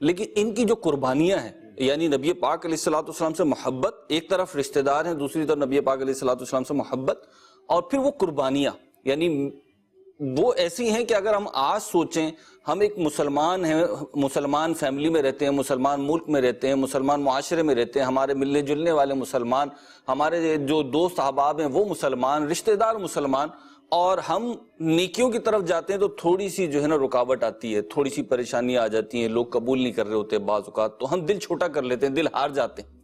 لیکن ان کی جو قربانیاں ہیں، یعنی نبی پاک علیہ الصلوۃ والسلام سے محبت، ایک طرف رشتہ دار ہیں، دوسری طرف نبی پاک علیہ الصلوۃ والسلام سے محبت، اور پھر وہ قربانیاں یعنی وہ ایسی ہیں کہ اگر ہم آج سوچیں، ہم ایک مسلمان ہیں، مسلمان فیملی میں رہتے ہیں، مسلمان ملک میں رہتے ہیں، مسلمان معاشرے میں رہتے ہیں، ہمارے ملنے جلنے والے مسلمان، ہمارے جو دوست احباب ہیں وہ مسلمان، رشتہ دار مسلمان، اور ہم نیکیوں کی طرف جاتے ہیں تو تھوڑی سی جو ہے نا رکاوٹ آتی ہے، تھوڑی سی پریشانیاں آ جاتی ہیں، لوگ قبول نہیں کر رہے ہوتے بعض اوقات، تو ہم دل چھوٹا کر لیتے ہیں، دل ہار جاتے ہیں.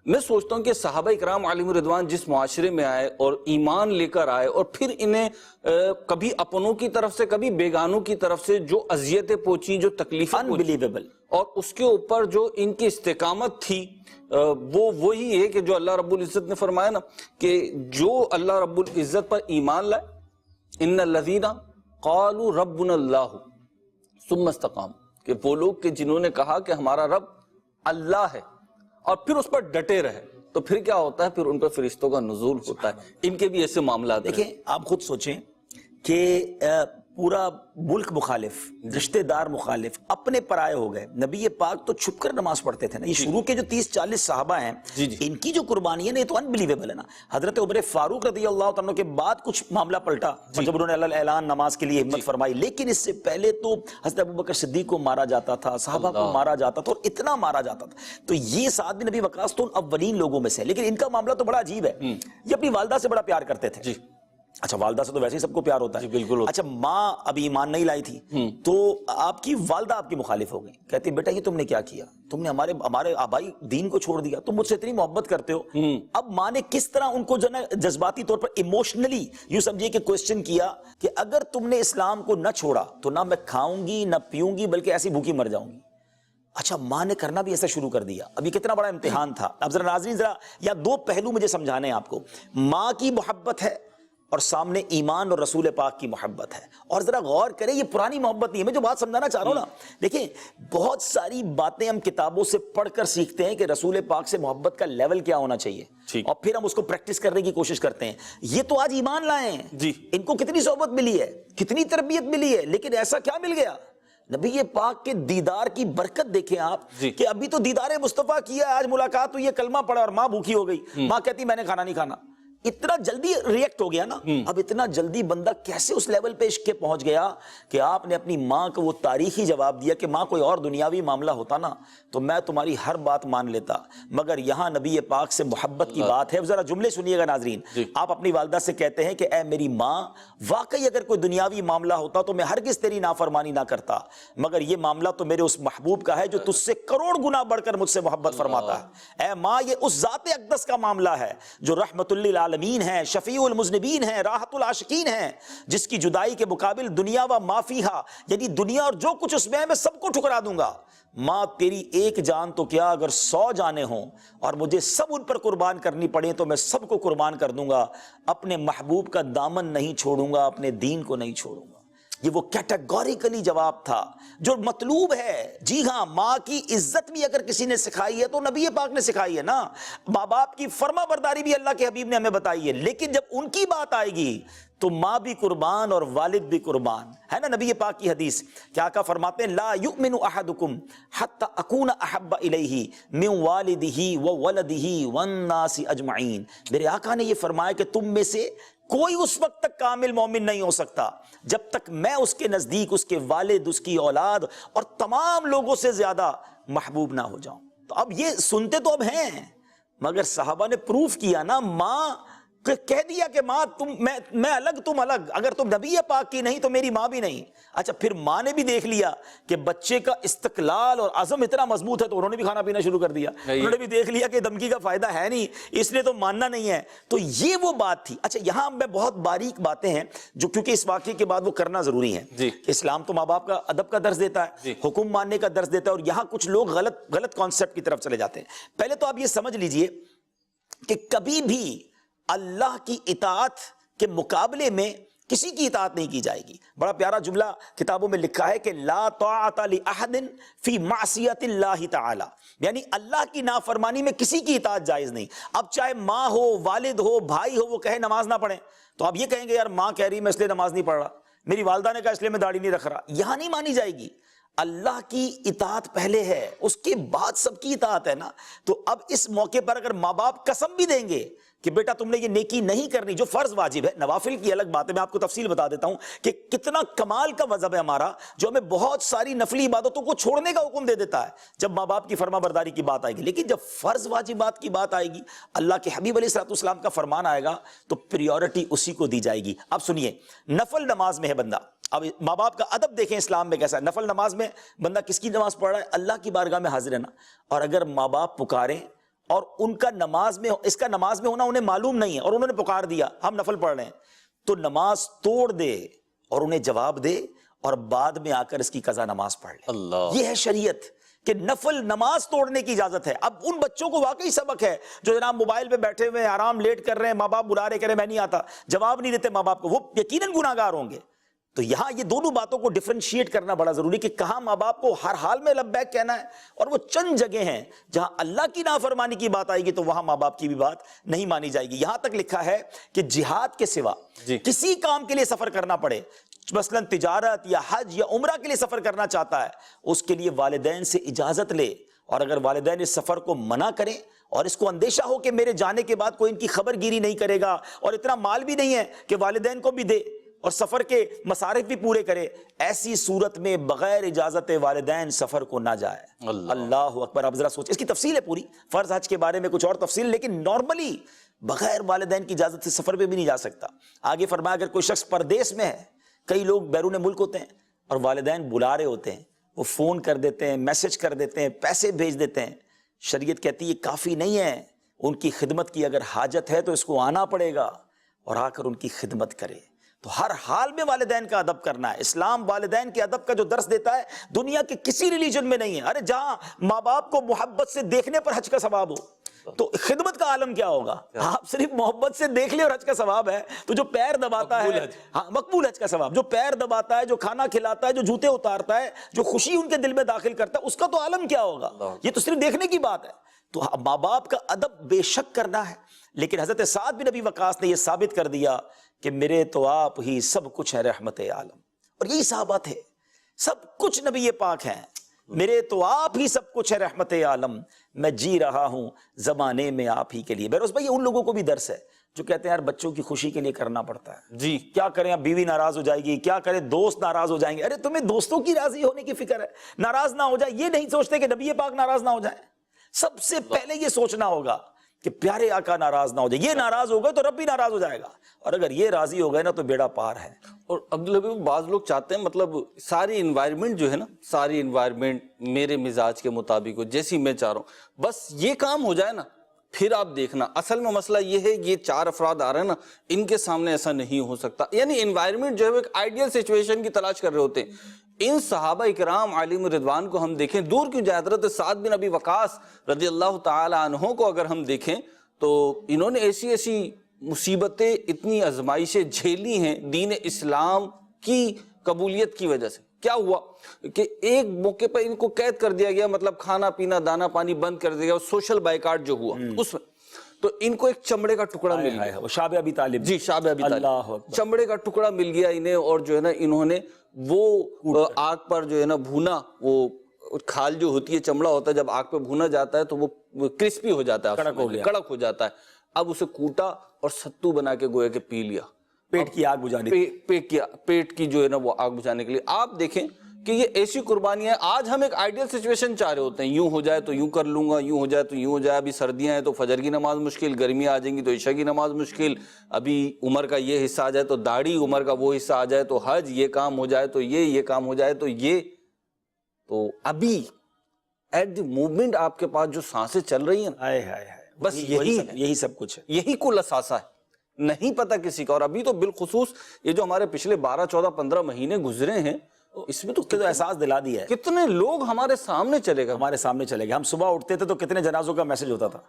میں سوچتا ہوں کہ صحابہ اکرام علیہم رضوان جس معاشرے میں آئے اور ایمان لے کر آئے، اور پھر انہیں کبھی اپنوں کی طرف سے کبھی بیگانوں کی طرف سے جو اذیتیں پہنچی، جو تکلیفیں Unbelievable. اور اس کے اوپر جو ان کی استقامت تھی، وہ وہی ہے کہ جو اللہ رب العزت نے فرمایا نا کہ جو اللہ رب العزت پر ایمان لائے، ان الذین قالوا ربنا اللہ ثم استقاموا، کہ وہ لوگ کہ جنہوں نے کہا کہ ہمارا رب اللہ ہے اور پھر اس پر ڈٹے رہے، تو پھر کیا ہوتا ہے؟ پھر ان پر فرشتوں کا نزول ہوتا ہے. ان کے بھی ایسے معاملات دیکھیں آپ خود سوچیں کہ پورا ملک مخالف، رشتہ دار مخالف، اپنے پرائے ہو گئے. نبی پاک تو چھپ کر نماز پڑھتے تھے نا. یہ شروع کے جو 30-40 صحابہ ہیں ان کی جو قربانی ہے نا، یہ تو انبلیویبل ہے نا. حضرت عمر فاروق رضی اللہ عنہ کے بعد کچھ معاملہ پلٹا جب انہوں نے اعلان نماز کے لیے ہمت فرمائی، لیکن اس سے پہلے تو حضرت ابوبکر صدیق کو مارا جاتا تھا، صحابہ کو مارا جاتا تھا، اور اتنا مارا جاتا تھا. تو یہ سعد بن ابی وقاص تو ان اولین لوگوں میں سے، لیکن ان کا معاملہ تو بڑا عجیب ہے. یہ اپنی والدہ سے بڑا پیار کرتے تھے. اچھا والدہ سے تو ویسے ہی سب کو پیار ہوتا ہے. بالکل. اچھا ماں ابھی ایمان نہیں لائی تھی تو آپ کی والدہ آپ کی مخالف ہو گئی، کہتی بیٹا یہ تم نے کیا کیا، تم نے ہمارے آبائی دین کو چھوڑ دیا، تم مجھ سے اتنی محبت کرتے ہو. اب ماں نے کس طرح ان کو جو ہے جذباتی طور پر ایموشنلی یوں سمجھیے کہ کوسچن کیا کہ اگر تم نے اسلام کو نہ چھوڑا تو نہ میں کھاؤں گی نہ پیوں گی، بلکہ ایسی بھوکی مر جاؤں گی. اچھا ماں نے کرنا بھی ایسا شروع کر دیا. اب یہ کتنا بڑا امتحان تھا. اب ذرا ناظرین یا دو پہلو مجھے سمجھانے ہیں آپ کو. ماں کی محبت ہے اور سامنے ایمان اور رسول پاک کی محبت ہے. اور ذرا غور کریں یہ پرانی محبت نہیں ہے. میں جو بات سمجھانا چاہ رہا ہوں نا، دیکھیں بہت ساری باتیں ہم کتابوں سے پڑھ کر سیکھتے ہیں کہ رسول پاک سے محبت کا لیول کیا ہونا چاہیے، اور پھر ہم اس کو پریکٹس کرنے کی کوشش کرتے ہیں. یہ تو آج ایمان لائے ہیں، ان کو کتنی صحبت ملی ہے، کتنی تربیت ملی ہے، لیکن ایسا کیا مل گیا؟ نبی پاک کے دیدار کی برکت دیکھیں آپ کہ ابھی تو دیدار مصطفیٰ کیا ہے، آج ملاقات ہوئی ہے، کلمہ پڑھا اور ماں بھوکی ہو گئی. ماں کہتی میں نے کھانا نہیں کھانا. اتنا جلدی ریئیکٹ ہو گیا نا. اب اتنا جلدی بندہ کیسے اس لیول پہ عشق کے پہنچ گیا کہ آپ نے اپنی ماں کو وہ تاریخی جواب دیا کہ ماں کوئی اور دنیاوی معاملہ ہوتا نا تو میں تمہاری ہر بات مان لیتا، مگر یہاں نبی پاک سے محبت کی بات ہے. ذرا جملے سنیے گا ناظرین. آپ اپنی والدہ سے کہتے ہیں کہ اے میری ماں، واقعی اگر کوئی دنیاوی معاملہ ہوتا تو میں ہرگز تیری نافرمانی نہ کرتا، مگر یہ معاملہ تو میرے اس محبوب کا ہے جو تجھ سے کروڑ گنا بڑھ کر مجھ سے محبت فرماتا ہے. اے ماں، یہ اس ذات اقدس کا معاملہ ہے جو رحمت للعالمین العالمین ہیں، شفیع المذنبین ہیں، راحت العاشقین ہیں، جس کی جدائی کے مقابل دنیا و ما فیہا، یعنی دنیا اور جو کچھ اس میں ہے میں سب کو ٹھکرا دوں گا۔ ماں تیری ایک جان تو کیا اگر 100 جانیں ہوں اور مجھے سب ان پر قربان کرنی پڑے تو میں سب کو قربان کر دوں گا، اپنے محبوب کا دامن نہیں چھوڑوں گا، اپنے دین کو نہیں چھوڑوں گا۔ یہ وہ کیٹیگوریکلی جواب تھا جو مطلوب ہے۔ جی ہاں، ماں کی عزت بھی اگر کسی نے سکھائی ہے تو نبی پاک نے سکھائی ہے نا، ماں باپ کی فرما برداری بھی اللہ کے حبیب نے ہمیں بتائی ہے، لیکن جب ان کی بات آئے گی تو ماں بھی قربان اور والد بھی قربان ہے نا۔ نبی پاک کی حدیث کیا آقا فرماتے ہیں لا یؤمن احدکم حتی اکون احب الیہ من والدہ وولدہ والناس اجمعین۔ میرے آقا نے یہ فرمایا کہ تم میں سے کوئی اس وقت تک کامل مومن نہیں ہو سکتا جب تک میں اس کے نزدیک اس کے والد، اس کی اولاد اور تمام لوگوں سے زیادہ محبوب نہ ہو جاؤں۔ تو اب یہ سنتے تو اب ہیں، مگر صحابہ نے پروف کیا نا، ماں کہہ دیا کہ ماں میں الگ تم الگ، اگر تم نبی پاک کی نہیں تو میری ماں بھی نہیں۔ اچھا پھر ماں نے بھی دیکھ لیا کہ بچے کا استقلال اور عزم اتنا مضبوط ہے تو انہوں نے بھی کھانا پینا شروع کر دیا، انہوں نے بھی دیکھ لیا کہ دھمکی کا فائدہ ہے نہیں، اس نے تو ماننا نہیں ہے۔ تو یہ وہ بات تھی۔ اچھا یہاں میں بہت باریک باتیں ہیں جو کیونکہ اس واقعے کے بعد وہ کرنا ضروری ہے۔ اسلام تو ماں باپ کا ادب کا درس دیتا ہے، حکم ماننے کا درس دیتا ہے، اور یہاں کچھ لوگ غلط کانسیپٹ کی طرف چلے جاتے ہیں۔ پہلے تو آپ یہ سمجھ لیجئے کہ کبھی بھی اللہ کی اطاعت کے مقابلے میں کسی کی اطاعت نہیں کی جائے گی۔ بڑا پیارا جملہ کتابوں میں لکھا ہے کہ لا طاعت لأحد فی معصیت اللہ تعالی، یعنی اللہ کی نافرمانی میں کسی کی اطاعت جائز نہیں۔ اب چاہے ماں ہو، والد ہو، بھائی ہو، وہ کہے نماز نہ پڑھیں تو آپ یہ کہیں گے یار ماں کہہ رہی میں اس لیے نماز نہیں پڑھ رہا، میری والدہ نے کہا اس لیے میں داڑھی نہیں رکھ رہا، یہاں نہیں مانی جائے گی۔ اللہ کی اطاعت پہلے ہے، اس کے بعد سب کی اطاعت ہے نا۔ تو اب اس موقع پر اگر ماں باپ قسم بھی دیں گے کہ بیٹا تم نے یہ نیکی نہیں کرنی، جو فرض واجب ہے، نوافل کی الگ بات ہے، میں آپ کو تفصیل بتا دیتا ہوں کہ کتنا کمال کا مذہب ہے ہمارا جو ہمیں بہت ساری نفلی عبادتوں کو چھوڑنے کا حکم دے دیتا ہے جب ماں باپ کی فرما برداری کی بات آئے گی، لیکن جب فرض واجبات کی بات آئے گی، اللہ کے حبیب علیہ الصلوۃ والسلام کا فرمان آئے گا تو پریورٹی اسی کو دی جائے گی۔ اب سنیے، نفل نماز میں ہے بندہ، اب ماں باپ کا ادب دیکھیں اسلام میں کیسا ہے۔ نفل نماز میں بندہ کس کی نماز پڑھ رہا ہے؟ اللہ کی بارگاہ میں حاضر ہے نا، اور اگر ماں باپ پکاریں اور ان کا نماز میں اس کا نماز میں ہونا انہیں معلوم نہیں ہے اور انہوں نے پکار دیا ہم نفل پڑھ رہے ہیں، تو نماز توڑ دے اور انہیں جواب دے اور بعد میں آ کر اس کی قضا نماز پڑھ لے۔ اللہ، یہ ہے شریعت کہ نفل نماز توڑنے کی اجازت ہے۔ اب ان بچوں کو واقعی سبق ہے جو جناب موبائل پہ بیٹھے ہوئے آرام لیٹ کر رہے ہیں، ماں باپ بلا رہے، کہہ رہے میں نہیں آتا، جواب نہیں دیتے ماں باپ کو، وہ یقیناً گناہ گار ہوں گے۔ تو یہاں یہ دونوں باتوں کو ڈیفرینشیٹ کرنا بڑا ضروری کہ کہاں ماں باپ کو ہر حال میں لبیک کہنا ہے، اور وہ چند جگہ ہیں جہاں اللہ کی نافرمانی کی بات آئے گی تو وہاں ماں باپ کی بھی بات نہیں مانی جائے گی۔ یہاں تک لکھا ہے کہ جہاد کے سوا کسی کام کے لیے سفر کرنا پڑے، مثلا تجارت یا حج یا عمرہ کے لیے سفر کرنا چاہتا ہے، اس کے لیے والدین سے اجازت لے، اور اگر والدین اس سفر کو منع کریں اور اس کو اندیشہ ہو کہ میرے جانے کے بعد کوئی ان کی خبر گیری نہیں کرے گا اور اتنا مال بھی نہیں ہے کہ والدین کو بھی دے اور سفر کے مصارف بھی پورے کرے، ایسی صورت میں بغیر اجازت والدین سفر کو نہ جائے۔ اللہ اکبر۔ اب ذرا سوچ، اس کی تفصیل ہے پوری، فرض حج کے بارے میں کچھ اور تفصیل، لیکن نارملی بغیر والدین کی اجازت سے سفر پہ بھی نہیں جا سکتا۔ آگے فرمایا اگر کوئی شخص پردیس میں ہے، کئی لوگ بیرون ملک ہوتے ہیں اور والدین بلا رہے ہوتے ہیں، وہ فون کر دیتے ہیں، میسج کر دیتے ہیں، پیسے بھیج دیتے ہیں، شریعت کہتی ہے یہ کافی نہیں ہے، ان کی خدمت کی اگر حاجت ہے تو اس کو آنا پڑے گا اور آ کر ان کی خدمت کرے۔ تو ہر حال میں والدین کا ادب کرنا ہے۔ اسلام والدین کے ادب کا جو درس دیتا ہے دنیا کے کسی ریلیجن میں نہیں ہے۔ ارے جہاں ماں باپ کو محبت سے دیکھنے پر حج کا ثواب ہو تو خدمت کا عالم کیا ہوگا؟ آپ صرف محبت سے دیکھ لیں اور حج کا ثواب ہے، تو جو پیر دباتا ہے، ہاں مقبول حج کا ثواب، جو پیر دباتا ہے، جو کھانا کھلاتا ہے، جو جوتے اتارتا ہے، جو خوشی ان کے دل میں داخل کرتا ہے، اس کا تو عالم کیا ہوگا؟ یہ تو صرف دیکھنے کی بات ہے۔ تو ماں باپ کا ادب بے شک کرنا ہے، لیکن حضرت سعد بن ابی وقاص نے یہ ثابت کر دیا کہ میرے تو آپ ہی سب کچھ ہیں رحمت عالم، اور یہی صحابہ تھے، سب کچھ نبی پاک ہیں، میرے تو آپ ہی سب کچھ ہے رحمت عالم، میں جی رہا ہوں زمانے میں آپ ہی کے لیے۔ بہروز بھائی ان لوگوں کو بھی درس ہے جو کہتے ہیں یار بچوں کی خوشی کے لیے کرنا پڑتا ہے، جی کیا کریں، اب بیوی ناراض ہو جائے گی، کیا کریں دوست ناراض ہو جائیں گے۔ ارے تمہیں دوستوں کی راضی ہونے کی فکر ہے، ناراض نہ ہو جائے، یہ نہیں سوچتے کہ نبی پاک ناراض نہ ہو جائیں۔ سب سے پہلے یہ سوچنا ہوگا کہ پیارے آقا ناراض نہ ہو جائے، یہ ناراض ہو گئے تو رب بھی ناراض ہو جائے گا، اور اگر یہ راضی ہو گئے نا تو بیڑا پار ہے۔ اور عبداللہ بعض لوگ چاہتے ہیں مطلب ساری انوائرمنٹ جو ہے نا، ساری انوائرمنٹ میرے مزاج کے مطابق ہو، جیسی میں چاہ رہا ہوں، بس یہ کام ہو جائے نا پھر آپ دیکھنا اصل میں مسئلہ یہ ہے، یہ 4 افراد آ رہے ہیں نا، ان کے سامنے ایسا نہیں ہو سکتا. یعنی انوائرمنٹ جو ہے وہ ایک آئیڈیل سچویشن کی تلاش کر رہے ہوتے ہیں. ان صحابہ اکرام علیہم رضوان کو ہم دیکھیں، دور کیوں جائے، حضرت سعد بن ابی وقاص رضی اللہ تعالی عنہ کو اگر ہم دیکھیں تو انہوں نے ایسی ایسی مصیبتیں، اتنی آزمائشیں جھیلی ہیں دین اسلام کی قبولیت کی وجہ سے. کیا ہوا کہ ایک موقع پر ان کو قید کر دیا گیا، مطلب کھانا پینا دانا پانی بند کر دیا گیا، سوشل بائیکاٹ جو ہوا اس میں، تو ان کو ایک چمڑے کا ٹکڑا مل گیا. شعب ابی طالب، جی شعب ابی طالب، اللہ اکبر، چمڑے کا ٹکڑا مل گیا انہیں، اور جو ہے نا انہوں نے وہ آگ پر جو ہے نا بھونا، وہ کھال جو ہوتی ہے، چمڑا ہوتا ہے، جب آگ پہ بھونا جاتا ہے تو وہ کرسپی ہو جاتا ہے، کڑک ہو جاتا ہے. اب اسے کوٹا اور ستو بنا کے گویا کہ پی لیا، پیٹ کی آگ بجھانے، پیٹ کی جو ہے نا وہ آگ بجھانے کے لیے. آپ دیکھیں کہ یہ ایسی قربانیاں ہیں. آج ہم ایک آئیڈیل سچویشن چاہ رہے ہوتے ہیں، یوں ہو جائے تو یوں کر لوں گا، یوں ہو جائے تو یوں ہو جائے. ابھی سردیاں ہیں تو فجر کی نماز مشکل، گرمیاں آ جائیں گی تو عشاء کی نماز مشکل، ابھی عمر کا یہ حصہ آ جائے تو داڑھی، عمر کا وہ حصہ آ جائے تو حج، یہ کام ہو جائے تو یہ کام ہو جائے تو یہ. تو ابھی ایٹ دی مومنٹ آپ کے پاس جو سانسیں چل رہی ہیں، بس یہی سب کچھ ہے، یہی کل اثاثہ ہے، نہیں پتہ کسی کا. اور ابھی تو بالخصوص یہ جو ہمارے پچھلے 12 14 15 مہینے گزرے ہیں، اس میں تو احساس دلا دیا ہے. کتنے لوگ ہمارے سامنے چلے گئے. ہم صبح اٹھتے تھے تو کتنے جنازوں کا میسج ہوتا تھا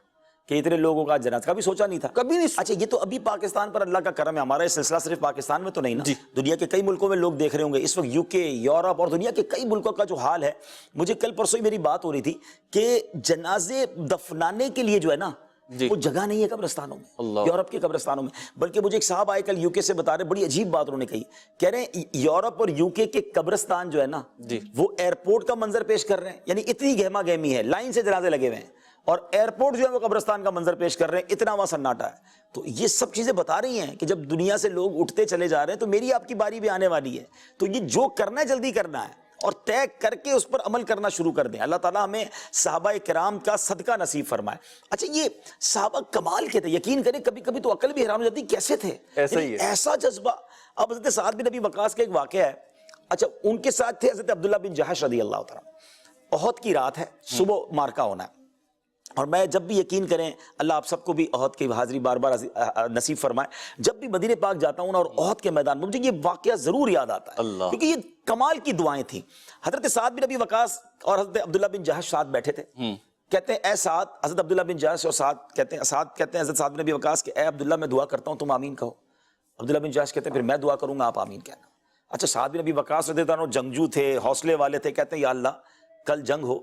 کہ اتنے لوگوں کا جنازہ، کبھی سوچا نہیں تھا، کبھی نہیں. اچھا یہ تو ابھی پاکستان پر اللہ کا کرم ہے. ہمارا یہ سلسلہ صرف پاکستان میں تو نہیں نا، دنیا کے کئی ملکوں میں لوگ دیکھ رہے ہوں گے اس وقت. UK، یورپ اور دنیا کے کئی ملکوں کا جو حال ہے، مجھے کل پرسوں ہی میری بات ہو رہی تھی کہ جنازے دفنانے کے لیے جو ہے نا وہ جگہ نہیں ہے قبرستانوں میں، یورپ کے قبرستانوں میں. بلکہ مجھے ایک صاحب آئے کل UK سے بتا رہے، بڑی عجیب بات انہوں نے کہی، کہہ رہے ہیں یورپ اور UK کے قبرستان جو ہے نا وہ ایئرپورٹ کا منظر پیش کر رہے ہیں. یعنی اتنی گہما گہمی ہے، لائن سے جنازے لگے ہوئے ہیں، اور ایئرپورٹ جو ہے وہ قبرستان کا منظر پیش کر رہے ہیں، اتنا وہاں سناٹا ہے. تو یہ سب چیزیں بتا رہی ہیں کہ جب دنیا سے لوگ اٹھتے چلے جا رہے ہیں تو میری آپ کی باری بھی آنے والی ہے. تو یہ جو کرنا ہے جلدی کرنا ہے اور طے کر کے اس پر عمل کرنا شروع کر دیں. اللہ تعالیٰ ہمیں صحابہ کرام کا صدقہ نصیب فرمائے. اچھا یہ صحابہ کمال کے تھے، یقین کریں کبھی کبھی تو عقل بھی حیران ہو جاتی کیسے تھے، ایسا جذبہ. اب حضرت سعد بن ابی وقاص کا ایک واقعہ ہے. اچھا ان کے ساتھ تھے حضرت عبداللہ بن جہش رضی اللہ تعالیٰ. احد کی رات ہے، صبح مارکا ہونا ہے، اور میں جب بھی یقین کریں اللہ آپ سب کو بھی احد کی حاضری بار بار نصیب فرمائے، جب بھی مدینہ پاک جاتا ہوں اور احد کے میدان میں مجھے یہ واقعہ ضرور یاد آتا ہے، کیونکہ یہ کمال کی دعائیں تھیں. حضرت سعد بن ابی وقاص اور حضرت عبداللہ بن جہش ساتھ بیٹھے تھے. کہتے ہیں اے سعد، حضرت عبداللہ بن جہش اور سعد کہتے ہیں حضرت سعد بن ابی وقاص کہ اے عبداللہ میں دعا کرتا ہوں تم آمین کہو. عبداللہ بن جہش کہتے ہیں پھر میں دعا کروں گا آپ آمین کہنا. اچھا سعد بن ابی وقاص رضی اللہ عنہ جنگجو تھے، حوصلے والے تھے. کہتے ہیں یا اللہ کل جنگ ہو،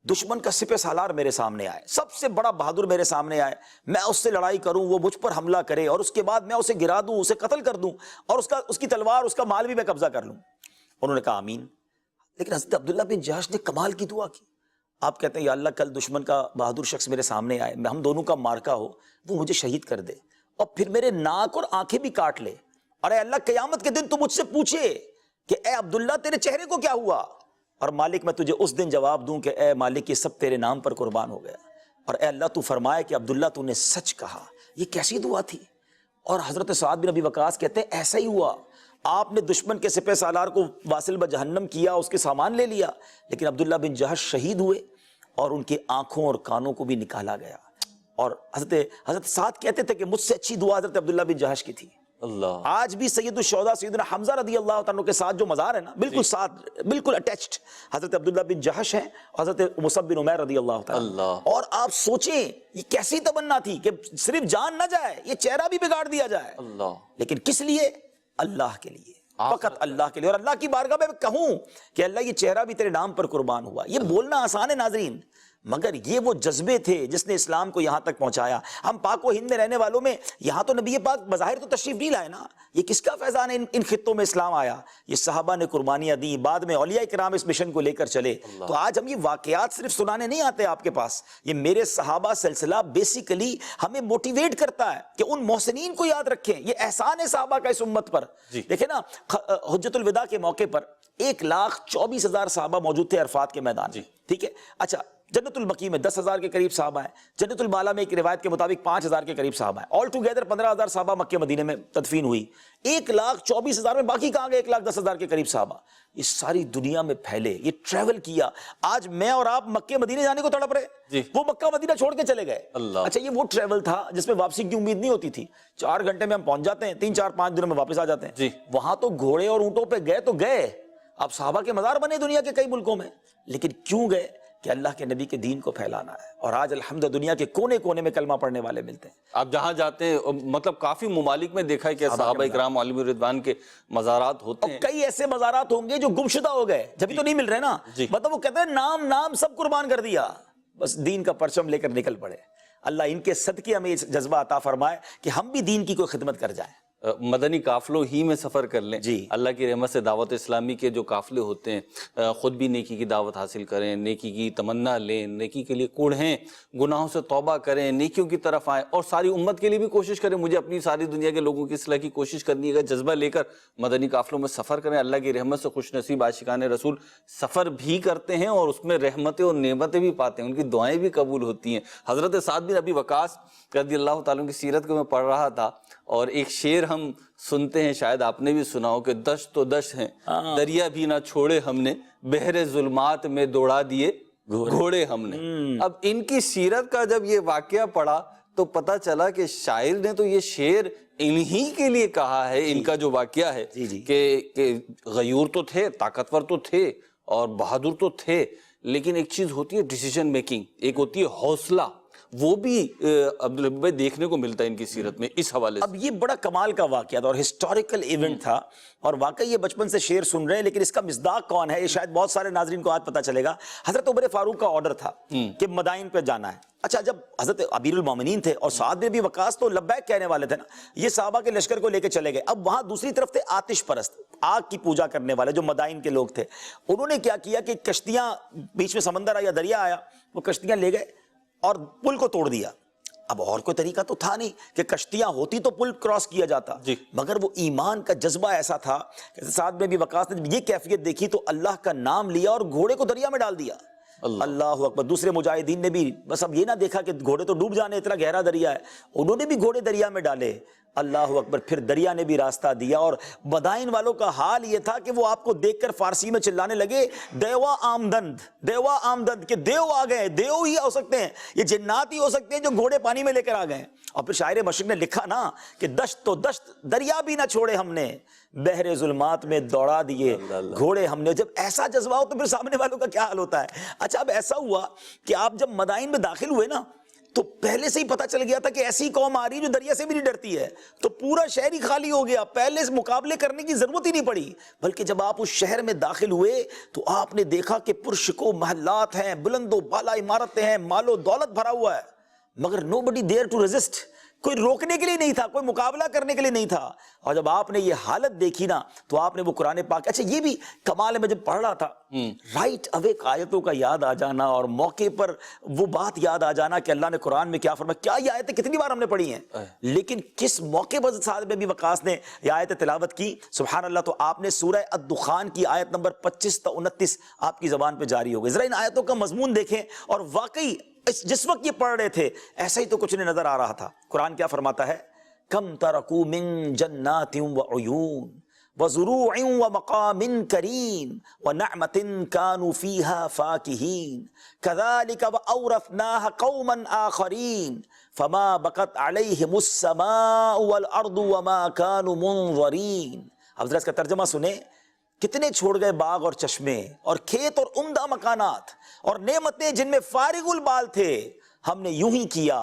دشمن کا سپہ سالار میرے سامنے آئے، سب سے بڑا بہادر میرے سامنے آئے، میں اس سے لڑائی کروں، وہ مجھ پر حملہ کرے اور اس کے بعد میں اسے گرا دوں، اسے قتل کر دوں اور اس کی تلوار، اس کا مال بھی میں قبضہ کر لوں. انہوں نے کہا آمین. لیکن حضرت عبداللہ بن جہش نے کمال کی دعا کی. آپ کہتے ہیں یا اللہ کل دشمن کا بہادر شخص میرے سامنے آئے، ہم دونوں کا مارکا ہو، وہ مجھے شہید کر دے اور پھر میرے ناک اور آنکھیں بھی کاٹ لے، اور اے اللہ قیامت کے دن تو مجھ سے پوچھے کہ اے عبداللہ تیرے چہرے کو کیا ہوا، اور مالک میں تجھے اس دن جواب دوں کہ اے مالک یہ سب تیرے نام پر قربان ہو گیا، اور اے اللہ تو فرمائے کہ عبداللہ تو نے سچ کہا. یہ کیسی دعا تھی. اور حضرت سعد بن ابی وقاص کہتے ہیں ایسا ہی ہوا، آپ نے دشمن کے سپہ سالار کو واصل بجہنم کیا، اس کے سامان لے لیا، لیکن عبداللہ بن جہش شہید ہوئے اور ان کے آنکھوں اور کانوں کو بھی نکالا گیا. اور حضرت سعد کہتے تھے کہ مجھ سے اچھی دعا حضرت عبداللہ بن جہش کی تھی. اللہ آج بھی سید الشہداء سیدنا حمزہ رضی اللہ عنہ کے ساتھ جو مزار ہے نا، بالکل ساتھ، بالکل اٹیچڈ حضرت عبداللہ بن جہش ہیں، حضرت مصعب بن عمیر رضی اللہ عنہ. اور آپ سوچیں یہ کیسی تمنا تھی کہ صرف جان نہ جائے، یہ چہرہ بھی بگاڑ دیا جائے، لیکن کس لیے؟ اللہ کے لیے، فقط اللہ کے لیے. اور اللہ کی بارگاہ میں کہوں کہ اللہ یہ چہرہ بھی تیرے نام پر قربان ہوا. یہ بولنا آسان ہے ناظرین، مگر یہ وہ جذبے تھے جس نے اسلام کو یہاں تک پہنچایا. ہم پاک و ہند میں رہنے والوں میں یہاں تو نبی پاک بظاہر تو تشریف نہیں لائے نا، یہ کس کا فیضان ہے ان خطوں میں اسلام آیا؟ یہ صحابہ نے قربانیاں دی، بعد میں اولیاء کرام اس مشن کو لے کر چلے. تو آج ہم یہ واقعات صرف سنانے نہیں آتے آپ کے پاس، یہ میرے صحابہ سلسلہ بیسیکلی ہمیں موٹیویٹ کرتا ہے کہ ان محسنین کو یاد رکھیں. یہ احسان ہے صحابہ کا اس امت پر. دیکھیں نا حجۃ الوداع کے موقع پر 1,24,000 صحابہ موجود تھے عرفات کے میدان. ٹھیک ہے، اچھا جنت البقیع میں 10,000 کے قریب صحابہ ہیں، جنت المالا میں ایک روایت کے مطابق 5,000 کے قریب صحابہ ہیں، آل ٹوگیدر 15,000 صحابہ مکہ مدینے میں تدفین ہوئی، 1,24,000 میں باقی کہاں گئے 1,10,000 کے قریب صحابہ، یہ ساری دنیا میں پھیلے، یہ ٹریول کیا، آج میں اور آپ مکہ مدینے جانے کو تڑپ رہے، وہ مکہ مدینہ چھوڑ کے چلے گئے، اچھا یہ وہ ٹریول تھا جس میں واپسی کی امید نہیں ہوتی تھی، 4 گھنٹے میں ہم پہنچ جاتے ہیں، 3-4-5 دنوں میں واپس آ جاتے ہیں، وہاں تو گھوڑے اور اونٹوں پہ گئے تو گئے، اب صحابہ کے مزار بنے دنیا کے کئی ملکوں میں، لیکن کیوں گئے؟ کہ اللہ کے نبی کے دین کو پھیلانا ہے، اور آج الحمد دنیا کے کونے کونے میں کلمہ پڑھنے والے ملتے ہیں۔ آپ جہاں جاتے ہیں مطلب کافی ممالک میں دیکھا ہے کہ صحابہ اکرام علیہم الرضوان کے مزارات ہوتے ہیں، کئی ایسے مزارات ہوں گے جو گمشدہ ہو گئے، جبھی تو نہیں مل رہے نا، مطلب وہ کہتے ہیں نام سب قربان کر دیا، بس دین کا پرچم لے کر نکل پڑے۔ اللہ ان کے صدقے ہمیں جذبہ عطا فرمائے کہ ہم بھی دین کی کوئی خدمت کر جائیں، مدنی قافلوں ہی میں سفر کر لیں، اللہ کی رحمت سے دعوت اسلامی کے جو قافلے ہوتے ہیں خود بھی نیکی کی دعوت حاصل کریں، نیکی کی تمنا لیں، نیکی کے لیے کوڑھیں، گناہوں سے توبہ کریں، نیکیوں کی طرف آئیں، اور ساری امت کے لیے بھی کوشش کریں، مجھے اپنی ساری دنیا کے لوگوں کی اصلاح کی کوشش کرنی ہے، جذبہ لے کر مدنی قافلوں میں سفر کریں، اللہ کی رحمت سے خوش نصیب عاشقان رسول سفر بھی کرتے ہیں اور اس میں رحمتیں اور نعمتیں بھی پاتے ہیں، ان کی دعائیں بھی قبول ہوتی ہیں۔ حضرت سعد بن ابی وقاص رضی اللہ تعالیٰ کی سیرت کو میں پڑھ رہا تھا، اور ایک شعر ہم سنتے ہیں، شاید آپ نے بھی سنا ہو، کہ دشت تو دشت ہیں دریا بھی نہ چھوڑے ہم نے، بحر ظلمات میں دوڑا دیے گھوڑے ہم نے۔ اب ان کی سیرت کا جب یہ واقعہ پڑھا تو پتہ چلا کہ شاعر نے تو یہ شعر انہی کے لیے کہا ہے، ان کا جو واقعہ ہے کہ غیور تو تھے، طاقتور تو تھے اور بہادر تو تھے، لیکن ایک چیز ہوتی ہے ڈیسیژن میکنگ، ایک ہوتی ہے حوصلہ، وہ بھی عبدالحبیب دیکھنے کو ملتا ہے ان کی سیرت میں اس حوالے سے۔ اب یہ بڑا کمال کا واقعہ تھا اور ہسٹوریکل ایونٹ تھا، اور واقعی یہ بچپن سے شعر سن رہے ہیں، لیکن اس کا مصداق کون ہے یہ شاید بہت سارے ناظرین کو آج پتہ چلے گا۔ حضرت عمر فاروق کا آرڈر تھا کہ مدائن پہ جانا ہے، اچھا جب حضرت امیر المومنین تھے اور سعد بن ابی وقاص تو لبیک کہنے والے تھے نا، یہ صحابہ کے لشکر کو لے کے چلے گئے، اب وہاں دوسری طرف تھے آتش پرست، آگ کی پوجا کرنے والے جو مدائن کے لوگ تھے، انہوں نے کیا کیا کہ کشتیاں، بیچ میں سمندر آیا، دریا آیا، وہ کشتیاں لے گئے اور پل کو توڑ دیا۔ اب اور کوئی طریقہ تو تھا نہیں کہ کشتیاں ہوتی تو پل کراس کیا جاتا، مگر وہ ایمان کا جذبہ ایسا تھا کہ سعد بن ابی وقاص نے یہ کیفیت دیکھی تو اللہ کا نام لیا اور گھوڑے کو دریا میں ڈال دیا۔ اللہ اکبر۔ دوسرے مجاہدین نے بھی بس اب یہ نہ دیکھا کہ گھوڑے تو ڈوب جانے، اتنا گہرا دریا ہے، انہوں نے بھی گھوڑے دریا میں ڈالے، اللہ اکبر۔ پھر دریا نے بھی راستہ دیا، اور مدائن والوں کا حال یہ تھا کہ وہ آپ کو دیکھ کر فارسی میں چلانے لگے، دیوا آمدند، دیوا آمدند، کہ دیو آ گئے، دیو ہی ہو سکتے ہیں، یہ جنات ہی ہو سکتے ہیں جو گھوڑے پانی میں لے کر آ گئے۔ اور پھر شاعر مشرق نے لکھا نا کہ دشت تو دشت دریا بھی نہ چھوڑے ہم نے، بحر ظلمات میں دوڑا دیے گھوڑے ہم نے۔ جب ایسا جذبہ ہو تو پھر سامنے والوں کا کیا حال ہوتا ہے۔ اچھا اب ایسا ہوا کہ آپ جب مدائن میں داخل ہوئے نا تو پہلے سے ہی پتا چل گیا تھا کہ ایسی قوم آ رہی جو دریا سے بھی نہیں ڈرتی ہے، تو پورا شہر ہی خالی ہو گیا، پہلے سے مقابلے کرنے کی ضرورت ہی نہیں پڑی، بلکہ جب آپ اس شہر میں داخل ہوئے تو آپ نے دیکھا کہ پرشکو محلات ہیں، بلند و بالا عمارتیں ہیں، مال و دولت بھرا ہوا ہے، مگر nobody there to resist، کوئی روکنے کے لیے نہیں تھا، کوئی مقابلہ کرنے کے لیے نہیں تھا۔ اور جب آپ نے یہ حالت دیکھی نا تو آپ نے وہ قرآن پاک، اچھا یہ بھی کمال ہے، میں جب پڑھ رہا تھا رائٹ اوے آیتوں کا یاد آ جانا اور موقع پر وہ بات یاد آ جانا کہ اللہ نے قرآن میں کیا فرمایا، کیا یہ آیتیں کتنی بار ہم نے پڑھی ہیں، لیکن کس موقع پر سعد بن ابی وقاص نے یہ آیت تلاوت کی، سبحان اللہ۔ تو آپ نے سورہ الدخان کی آیت نمبر 25 تا 29 آپ کی زبان پہ جاری ہو گئی۔ ذرا ان آیتوں کا مضمون دیکھیں، اور واقعی جس وقت یہ پڑھ رہے تھے ایسا ہی تو کچھ نہیں نظر آ رہا تھا۔ قرآن کیا فرماتا ہے، کم ترکوا من جنات وعیون وزروع ومقام کریم ونعمت كانوا فيها فاكهين كذلك وأورثناها قوما آخرين فما بقت عليهم السماء والأرض وما كانوا منظرين۔ اب ذرا اس کا ترجمہ سنیں، کتنے چھوڑ گئے باغ اور چشمے اور کھیت اور عمدہ مکانات اور نعمتیں جن میں فارغ البال تھے، ہم نے یوں ہی کیا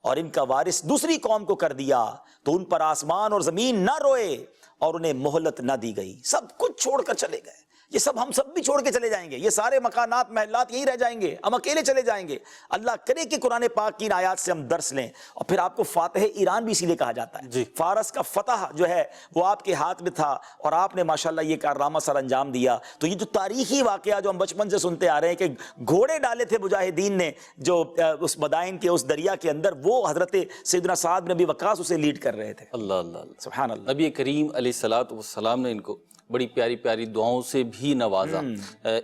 اور ان کا وارث دوسری قوم کو کر دیا، تو ان پر آسمان اور زمین نہ روئے اور انہیں مہلت نہ دی گئی، سب کچھ چھوڑ کر چلے گئے۔ یہ سب ہم سب بھی چھوڑ کے چلے جائیں گے، یہ سارے مکانات محلات یہی رہ جائیں گے، ہم اکیلے چلے جائیں گے۔ اللہ کرے کہ قرآن پاک کی ان آیات سے ہم درس لیں۔ اور پھر آپ کو فاتح ایران بھی اسی لیے کہا جاتا ہے، فارس کا فتح جو ہے وہ آپ کے ہاتھ میں تھا اور آپ نے ماشاءاللہ یہ کارنامہ سر انجام دیا۔ تو یہ جو تاریخی واقعہ جو ہم بچپن سے سنتے آ رہے ہیں کہ گھوڑے ڈالے تھے مجاہدین نے جو اس مدائن کے اس دریا کے اندر، وہ حضرت سیدنا سعد بن ابی وقاص اسے لیڈ کر رہے تھے۔ اللہ اللہ سبحان اللہ۔ نبی کریم علیہ الصلوۃ والسلام نے ان کو بڑی پیاری پیاری دعاؤں سے بھی نوازا.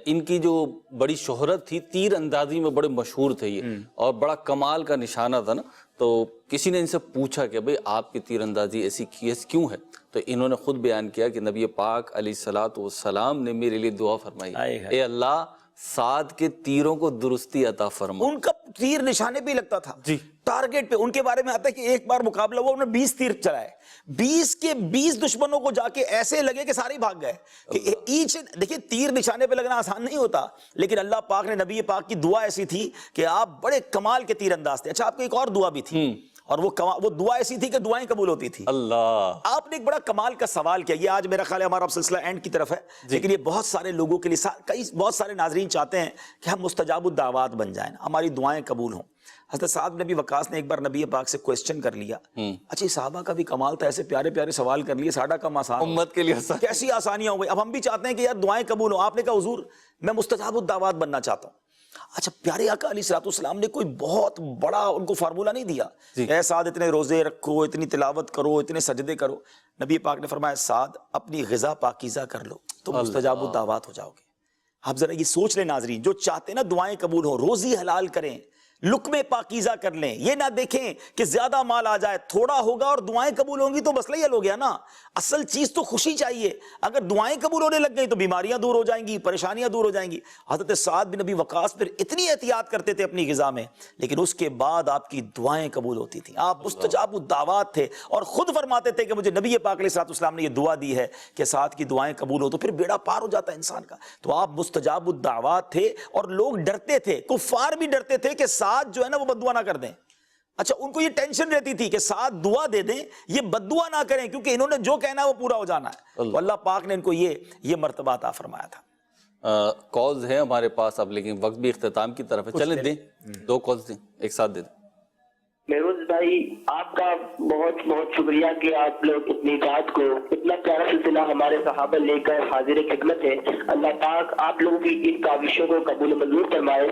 ان کی جو بڑی شہرت تھی، تیر اندازی میں بڑے مشہور تھے یہ، اور بڑا کمال کا نشانہ تھا نا. تو کسی نے ان سے پوچھا کہ بھئی آپ کی تیر اندازی ایسی کیوں ہے؟ تو انہوں نے خود بیان کیا کہ نبی پاک علیہ الصلوۃ والسلام نے میرے لیے دعا فرمائی، اے اللہ سعد کے تیروں کو درستی عطا فرما. ان کا تیر نشانے پہ لگتا تھا، جی ٹارگٹ پہ. ان کے بارے میں آتا ہے کہ ایک بار مقابلہ ہوا، انہوں نے 20 تیر چلائے، 20 کے 20 دشمنوں کو جا کے ایسے لگے کہ سارے بھاگ گئے. دیکھیں تیر نشانے پہ لگنا آسان نہیں ہوتا، لیکن اللہ پاک نے نبی پاک کی دعا ایسی تھی کہ آپ بڑے کمال کے تیر انداز تھے. اچھا آپ کو ایک اور دعا بھی تھی، اور وہ دعا ایسی تھی کہ دعائیں قبول ہوتی تھی. اللہ، آپ نے ایک بڑا کمال کا سوال کیا. یہ آج میرا خیال ہے ہمارا سلسلہ اینڈ کی طرف ہے، لیکن یہ بہت سارے لوگوں کے لیے، بہت سارے ناظرین چاہتے ہیں کہ ہم مستجاب الدعوات بن جائیں، ہماری دعائیں قبول ہوں. حضرت سعد بن ابی وقاص نے ایک بار نبی پاک سے کوسچن کر لیا. اچھا صحابہ کا بھی کمال تھا، ایسے پیارے پیارے سوال کر لیے، ساڑھا کم آسان، امت کے لیے کیسی آسانیاں ہو گئی. اب ہم بھی چاہتے ہیں کہ یار دعائیں قبول ہوں. آپ نے کہا حضور میں مستجاب الدعوات بننا چاہتا ہوں. اچھا پیارے آقا علیہ الصلوۃ والسلام نے کوئی بہت بڑا ان کو فارمولہ نہیں دیا، اے سعد اتنے روزے رکھو، اتنی تلاوت کرو، اتنے سجدے کرو. نبی پاک نے فرمایا سعد اپنی غذا پاکیزہ کر لو تو مستجاب الدعوات ہو جاؤ گے. آپ ذرا یہ سوچ لیں ناظرین، جو چاہتے ہیں نا دعائیں قبول ہوں، روزی حلال کریں، لقمے پاکیزہ کر لیں. یہ نہ دیکھیں کہ زیادہ مال آ جائے، تھوڑا ہوگا اور دعائیں قبول ہوں گی تو مسئلہ ہی حل ہو گیا نا. اصل چیز تو خوشی چاہیے. اگر دعائیں قبول ہونے لگ گئی تو بیماریاں دور ہو جائیں گی، پریشانیاں دور ہو جائیں گی. حضرت سعد بن ابی وقاص پھر اتنی احتیاط کرتے تھے اپنی غذا میں، لیکن اس کے بعد آپ کی دعائیں قبول ہوتی تھیں. آپ مستجاب الدعوات تھے، اور خود فرماتے تھے کہ مجھے نبی پاک علیہ الصلوۃ والسلام نے یہ دعا دی ہے کہ سعد کی دعائیں قبول ہو تو پھر بیڑا پار ہو جاتا ہے انسان کا. تو آپ مستجاب الدعوات تھے، اور لوگ ڈرتے تھے، کفار بھی ڈرتے تھے کہ سعد جو ہے نا وہ بددعا نہ کر دیں. اچھا ان کو یہ ٹینشن رہتی تھی کہ ساتھ دعا دے دیں، یہ بددعا نہ کریں، کیونکہ انہوں نے جو کہنا ہے وہ پورا ہو جانا ہے. تو اللہ پاک نے ان کو یہ مرتبہ عطا فرمایا تھا. کالز ہیں ہمارے پاس اب، لیکن وقت بھی اختتام کی طرف ہے. چلیں دیں 2 کالز دیں، ایک ساتھ دے دیں. مہروز بھائی آپ کا بہت بہت شکریہ کہ آپ لوگ اتنی رات کو اتنا پیارا سلسلہ ہمارے صحابہ لے کر حاضر خدمت ہے. اللہ پاک آپ لوگوں کی ان کاوشوں کو قبول منظور فرمائے.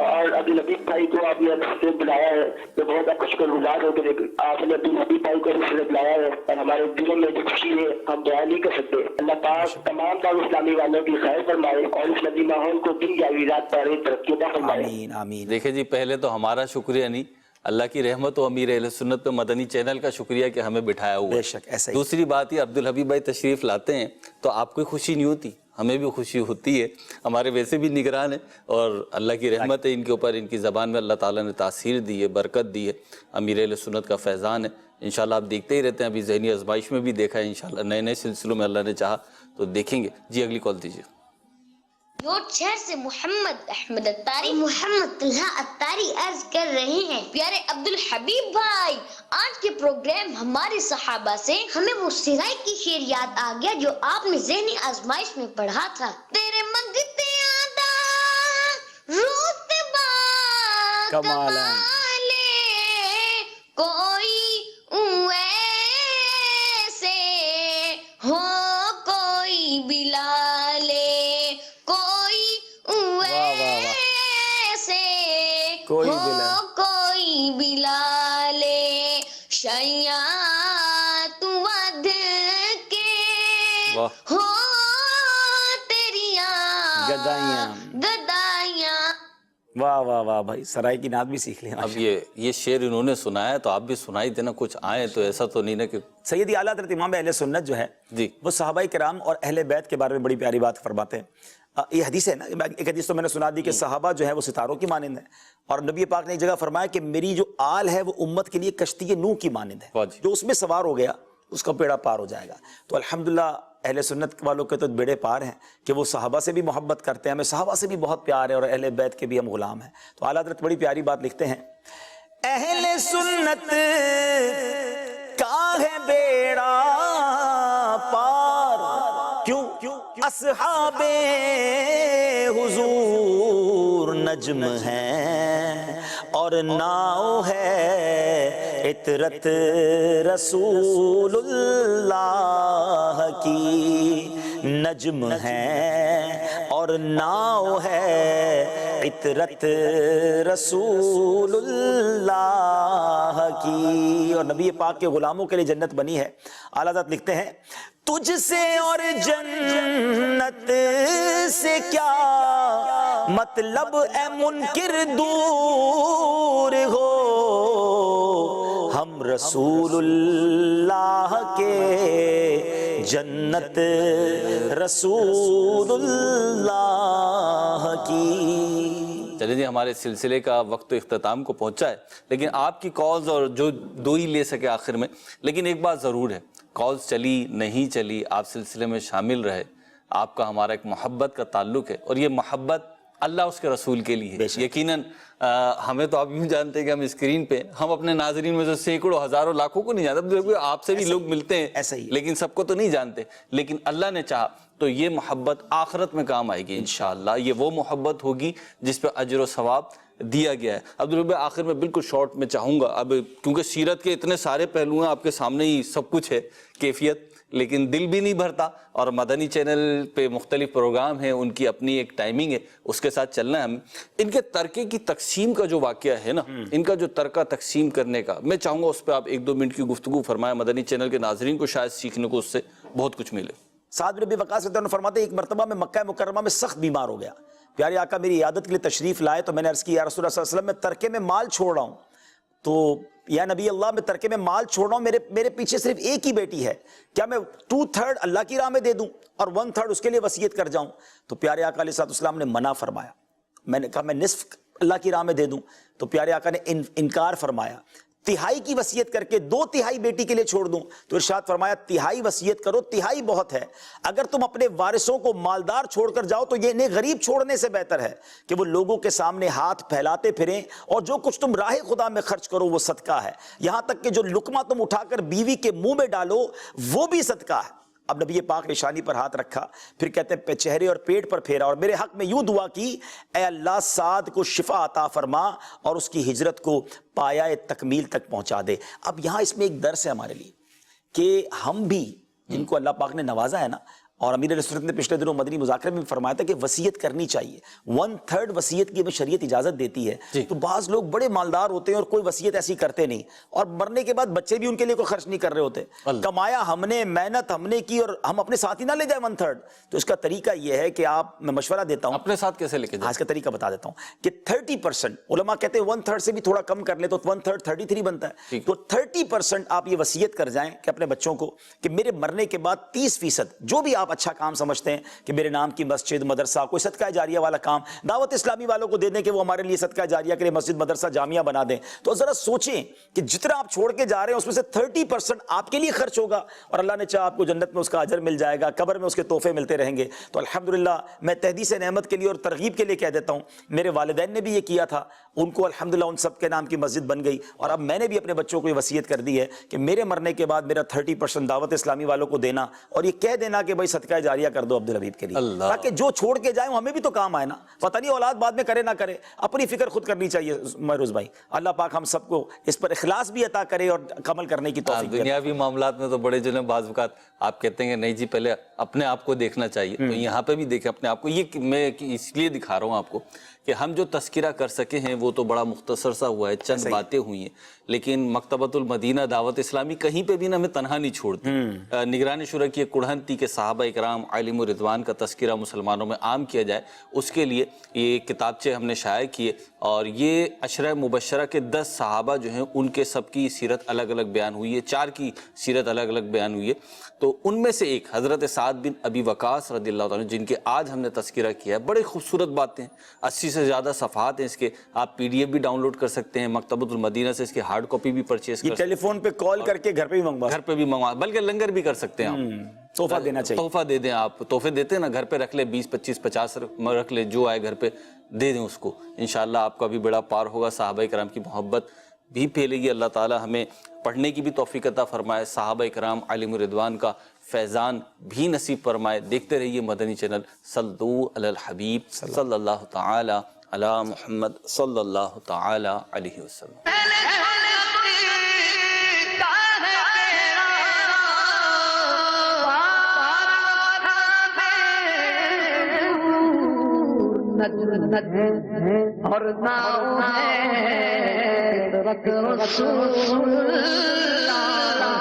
اور ابھی نبی بھائی کو آپ نے سے بلایا ہے تو بہت آپ شکر گزار ہو کہ آپ نے ابھی نبی بھائی کو سے بلایا ہے، اور ہمارے دلوں میں جو خوشی ہے ہم بیان نہیں کر سکتے. اللہ پاک تمام دار اسلامی والوں کی خیر فرمائے اور اس نبی ماحول کو دن کی رات پر ترقی عطا فرمائے. آمین آمین. دیکھیں جی، پہلے تو ہمارا شکریہ نہیں، اللہ کی رحمت و امیر اہل سنت پہ مدنی چینل کا شکریہ کہ ہمیں بٹھایا ہوا ہے. بے شک ایسا ہی. دوسری بات یہ عبدالحبیب بھائی تشریف لاتے ہیں تو آپ کو خوشی نہیں ہوتی، ہمیں بھی خوشی ہوتی ہے. ہمارے ویسے بھی نگران ہیں، اور اللہ کی رحمت ہے ان کے اوپر، ان کی زبان میں اللہ تعالیٰ نے تاثیر دی ہے، برکت دی ہے، امیر اہل سنت کا فیضان ہے. انشاءاللہ آپ دیکھتے ہی رہتے ہیں، ابھی ذہنی آزمائش میں بھی دیکھا ہے، انشاءاللہ نئے نئے سلسلوں میں اللہ نے چاہا تو دیکھیں گے. جی اگلی کال دیجیے. نوٹ شہر سے محمد احمد اتاری محمد طلحہ اتاری عرض کر رہے ہیں، پیارے عبدالحبیب بھائی آج کے پروگرام ہمارے صحابہ سے ہمیں وہ سرائی کی شعر یاد آ گیا جو آپ نے ذہنی آزمائش میں پڑھا تھا. تیرے منگتے آدھا رتبہ کمالے کوئی ایسے ہو کوئی بلالے کوئی کوئی بلالے شیعہ تو ودھ کے ہو تیریاں گدائیاں. واہ واہ واہ بھائی، سرائی کی نعت بھی سیکھ لینا. اب یہ شعر انہوں نے سنایا ہے تو آپ بھی سنائی دینا، کچھ آئے تو ایسا تو نہیں نا کہ سیدی اعلیٰ حضرت امام اہل سنت جو ہے جی وہ صحابہ کرام اور اہل بیت کے بارے میں بڑی پیاری بات فرماتے ہیں. یہ حدیث ہے نا، ایک حدیث تو میں نے سنا دی کہ صحابہ جو ہے وہ ستاروں کی مانند ہیں، اور نبی پاک نے ایک جگہ فرمایا کہ میری جو آل ہے وہ امت کے لیے کشتی نوح کی مانند ہے، جو اس میں سوار ہو گیا اس کا بیڑا پار ہو جائے گا. تو الحمدللہ اہل سنت والوں کے تو بیڑے پار ہیں کہ وہ صحابہ سے بھی محبت کرتے ہیں، ہمیں صحابہ سے بھی بہت پیار ہے، اور اہل بیت کے بھی ہم غلام ہیں. تو اعلیٰ حضرت بڑی پیاری بات لکھتے ہیں، اہل سنت کا ہے بیڑا پار، کیوں اصحاب حضور نجم ہیں اور ناؤ ہے عطرت رسول اللہ کی، نجم ہیں اور ناؤ ہے عطرت رسول اللہ کی. اور نبی پاک کے غلاموں کے لیے جنت بنی ہے. اعلیٰ حضرت لکھتے ہیں تجھ سے اور جنت سے کیا مطلب اے منکر دور ہو، ہم رسول اللہ کے جنت رسول اللہ کی. چلیں جی، ہمارے سلسلے کا وقت اختتام کو پہنچا ہے، لیکن آپ کی کالز اور جو دو ہی لے سکے آخر میں، لیکن ایک بات ضرور ہے، کالز چلی نہیں چلی، آپ سلسلے میں شامل رہے، آپ کا ہمارا ایک محبت کا تعلق ہے، اور یہ محبت اللہ اس کے رسول کے لیے ہے. یقیناً ہمیں تو آپ یوں جانتے ہیں کہ ہم اسکرین پہ ہم اپنے ناظرین میں سے سینکڑوں ہزاروں لاکھوں کو نہیں جانتے، آپ سے بھی لوگ ملتے ہیں لیکن سب کو تو نہیں جانتے، لیکن اللہ نے چاہا تو یہ محبت آخرت میں کام آئے گی انشاءاللہ. یہ وہ محبت ہوگی جس پہ اجر و ثواب دیا گیا ہے. عبدالرب آخر میں بالکل شارٹ میں چاہوں گا، اب کیونکہ سیرت کے اتنے سارے پہلو ہیں، آپ کے سامنے ہی سب کچھ ہے کیفیت، لیکن دل بھی نہیں بھرتا، اور مدنی چینل پہ مختلف پروگرام ہیں، ان کی اپنی ایک ٹائمنگ ہے، اس کے ساتھ چلنا ہے ہمیں. ان کے ترکے کی تقسیم کا جو واقعہ ہے نا، ان کا جو ترکہ تقسیم کرنے کا، میں چاہوں گا اس پہ آپ 1-2 منٹ کی گفتگو فرمائیں. مدنی چینل کے ناظرین کو شاید سیکھنے کو اس سے بہت کچھ ملے. سعد بن ابی وقاص رضی اللہ عنہ فرماتے ہیں ایک مرتبہ میں مکہ مکرمہ میں سخت بیمار ہو گیا. پیارے آقا میری عیادت کے لیے تشریف لائے تو میں نے عرض کی یا رسول اللہ صلی اللہ علیہ وسلم میں ترکے میں مال چھوڑ رہا ہوں. تو یا نبی اللہ میں ترکے میں مال چھوڑ رہا ہوں، میرے پیچھے صرف ایک ہی بیٹی ہے، کیا میں 2/3 اللہ کی راہ میں دے دوں اور 1/3 اس کے لیے وصیت کر جاؤں؟ تو پیارے آقا علیہ السلام نے منع فرمایا. میں نے کہا میں نصف اللہ کی راہ میں دے دوں، تو پیارے آقا نے انکار فرمایا. تہائی کی وصیت کر کے 2/3 بیٹی کے لیے چھوڑ دوں؟ تو ارشاد فرمایا تہائی وصیت کرو، تہائی بہت ہے. اگر تم اپنے وارثوں کو مالدار چھوڑ کر جاؤ تو یہ انہیں غریب چھوڑنے سے بہتر ہے کہ وہ لوگوں کے سامنے ہاتھ پھیلاتے پھریں، اور جو کچھ تم راہ خدا میں خرچ کرو وہ صدقہ ہے. یہاں تک کہ جو لقمہ تم اٹھا کر بیوی کے منہ میں ڈالو وہ بھی صدقہ ہے. اب نبی پاک نے شانی پر ہاتھ رکھا، پھر کہتے ہیں چہرے اور پیٹ پر پھیرا اور میرے حق میں یوں دعا کی، اے اللہ سعد کو شفا عطا فرما اور اس کی ہجرت کو پایہ تکمیل تک پہنچا دے. اب یہاں اس میں ایک درس ہے ہمارے لیے کہ ہم بھی جن کو اللہ پاک نے نوازا ہے نا، اور امیر علیہ سنت نے پچھلے دنوں مدنی مذاکرے میں فرمایا تھا کہ وصیت کرنی چاہیے. 1/3 وصیت کی ہمیں شریعت اجازت دیتی ہے. تو بعض لوگ بڑے مالدار ہوتے ہیں اور کوئی وصیت ایسی کرتے نہیں، اور مرنے کے بعد بچے بھی ان کے لیے کوئی خرچ نہیں کر رہے ہوتے. کمایا ہم نے، محنت ہم نے کی، اور ہم اپنے ساتھ ہی نہ لے جائیں 1/3. تو اس کا طریقہ یہ ہے کہ میں مشورہ دیتا ہوں اپنے ساتھ کیسے لے کے جائیں. اس کا طریقہ بتا دیتا ہوں کہ 30%، علماء کہتے ہیں 1/3 سے بھی تھوڑا کم کر لے تو 1/3 33 بنتا ہے. تو 30% آپ یہ وصیت کر جائیں کہ اپنے بچوں کو کہ میرے مرنے کے بعد 30% جو بھی آپ اچھا کام سمجھتے ہیں کہ میرے نام کی مسجد، مدرسہ، کوئی صدقہ جاریہ والا کام دعوت اسلامی والوں کو دے دیں کہ وہ ہمارے لیے صدقہ جاریہ کے لیے مسجد، مدرسہ، جامعہ بنا دیں. تو ذرا سوچیں کہ جتنا آپ چھوڑ کے جا رہے ہیں اس میں سے 30% آپ کے لیے خرچ ہوگا، اور اللہ نے چاہا آپ کو جنت میں اس کا اجر مل جائے گا، قبر میں اس کے تحفے ملتے رہیں گے. تو الحمدللہ میں تحدیث نعمت کے لیے اور ترغیب کے لیے کہہ دیتا ہوں، میرے والدین نے بھی یہ کیا تھا، ان کو الحمدللہ ان سب کے نام کی مسجد بن گئی. اور اب میں نے بھی اپنے بچوں کو یہ وصیت کر دی ہے کہ میرے مرنے کے بعد میرا 30% دعوت اسلامی والوں کو دینا، اور یہ کہہ دینا کہ بھائی صدقہ جاریہ کر دو عبدالحبیب کے لیے، تاکہ جو چھوڑ کے جائیں ہمیں بھی تو کام آئے نا. پتہ نہیں اولاد بعد میں کرے نہ کرے، اپنی فکر خود کرنی چاہیے. مہروز بھائی اللہ پاک ہم سب کو اس پر اخلاص بھی عطا کرے اور عمل کرنے کی توفیق دے. دنیاوی معاملات میں تو بڑے جو ہے بعض اوقات آپ کہتے ہیں کہ نہیں جی پہلے اپنے آپ کو دیکھنا چاہیے، تو یہاں پہ بھی دیکھیں اپنے آپ کو. یہ میں اس لیے دکھا رہا ہوں آپ کو کہ ہم جو تذکرہ کر سکے ہیں وہ تو بڑا مختصر سا ہوا ہے، چند باتیں ہوئی ہیں، لیکن مکتبۃ المدینہ دعوت اسلامی کہیں پہ بھی نہ ہمیں تنہا نہیں چھوڑتی. نگران شورا کی ایک کڑھن تھی کہ صحابہ اکرام عالم و رضوان کا تذکرہ مسلمانوں میں عام کیا جائے، اس کے لیے یہ کتابچے ہم نے شائع کیے، اور یہ عشرہ مبشرہ کے 10 صحابہ جو ہیں ان کے سب کی سیرت الگ الگ بیان ہوئی ہے، 4 کی سیرت الگ الگ بیان ہوئی ہے. تو ان میں سے ایک حضرت سعد بن ابی وقاص رضی اللہ تعالیٰ جن کے آج ہم نے تذکرہ کیا ہے. بڑے خوبصورت باتیں، 80 سے زیادہ صفحات ہیں اس کے، آپ PDF بھی ڈاؤن لوڈ کر سکتے ہیں، مکتبۃ المدینہ سے اس کی ہارڈ کاپی بھی پرچیز کر سکتے ہیں، ٹیلی فون پہ کال کر کے گھر پہ بھی منگوا، بلکہ لنگر بھی کر سکتے ہیں آپ. تحفہ دینا چاہیے، تحفہ دے دیں. آپ تحفے دیتے ہیں نا، گھر پہ رکھ لیں، 20 25 50 رکھ لیں، جو آئے گھر پہ دے دیں اس کو. انشاءاللہ آپ کا بھی بڑا پار ہوگا، صحابہ کرام کی محبت بھی پھیلے گی. اللہ تعالی ہمیں پڑھنے کی بھی توفیق عطا فرمائے، صحابہ کرام علیہم رضوان کا فیضان بھی نصیب فرمائے. دیکھتے رہیے مدنی چینل. صلو علی الحبیب صلی اللہ تعالی علی محمد صلی اللہ تعالی علیہ وسلم. سنت اور نام ہے فطرت رسول اللہ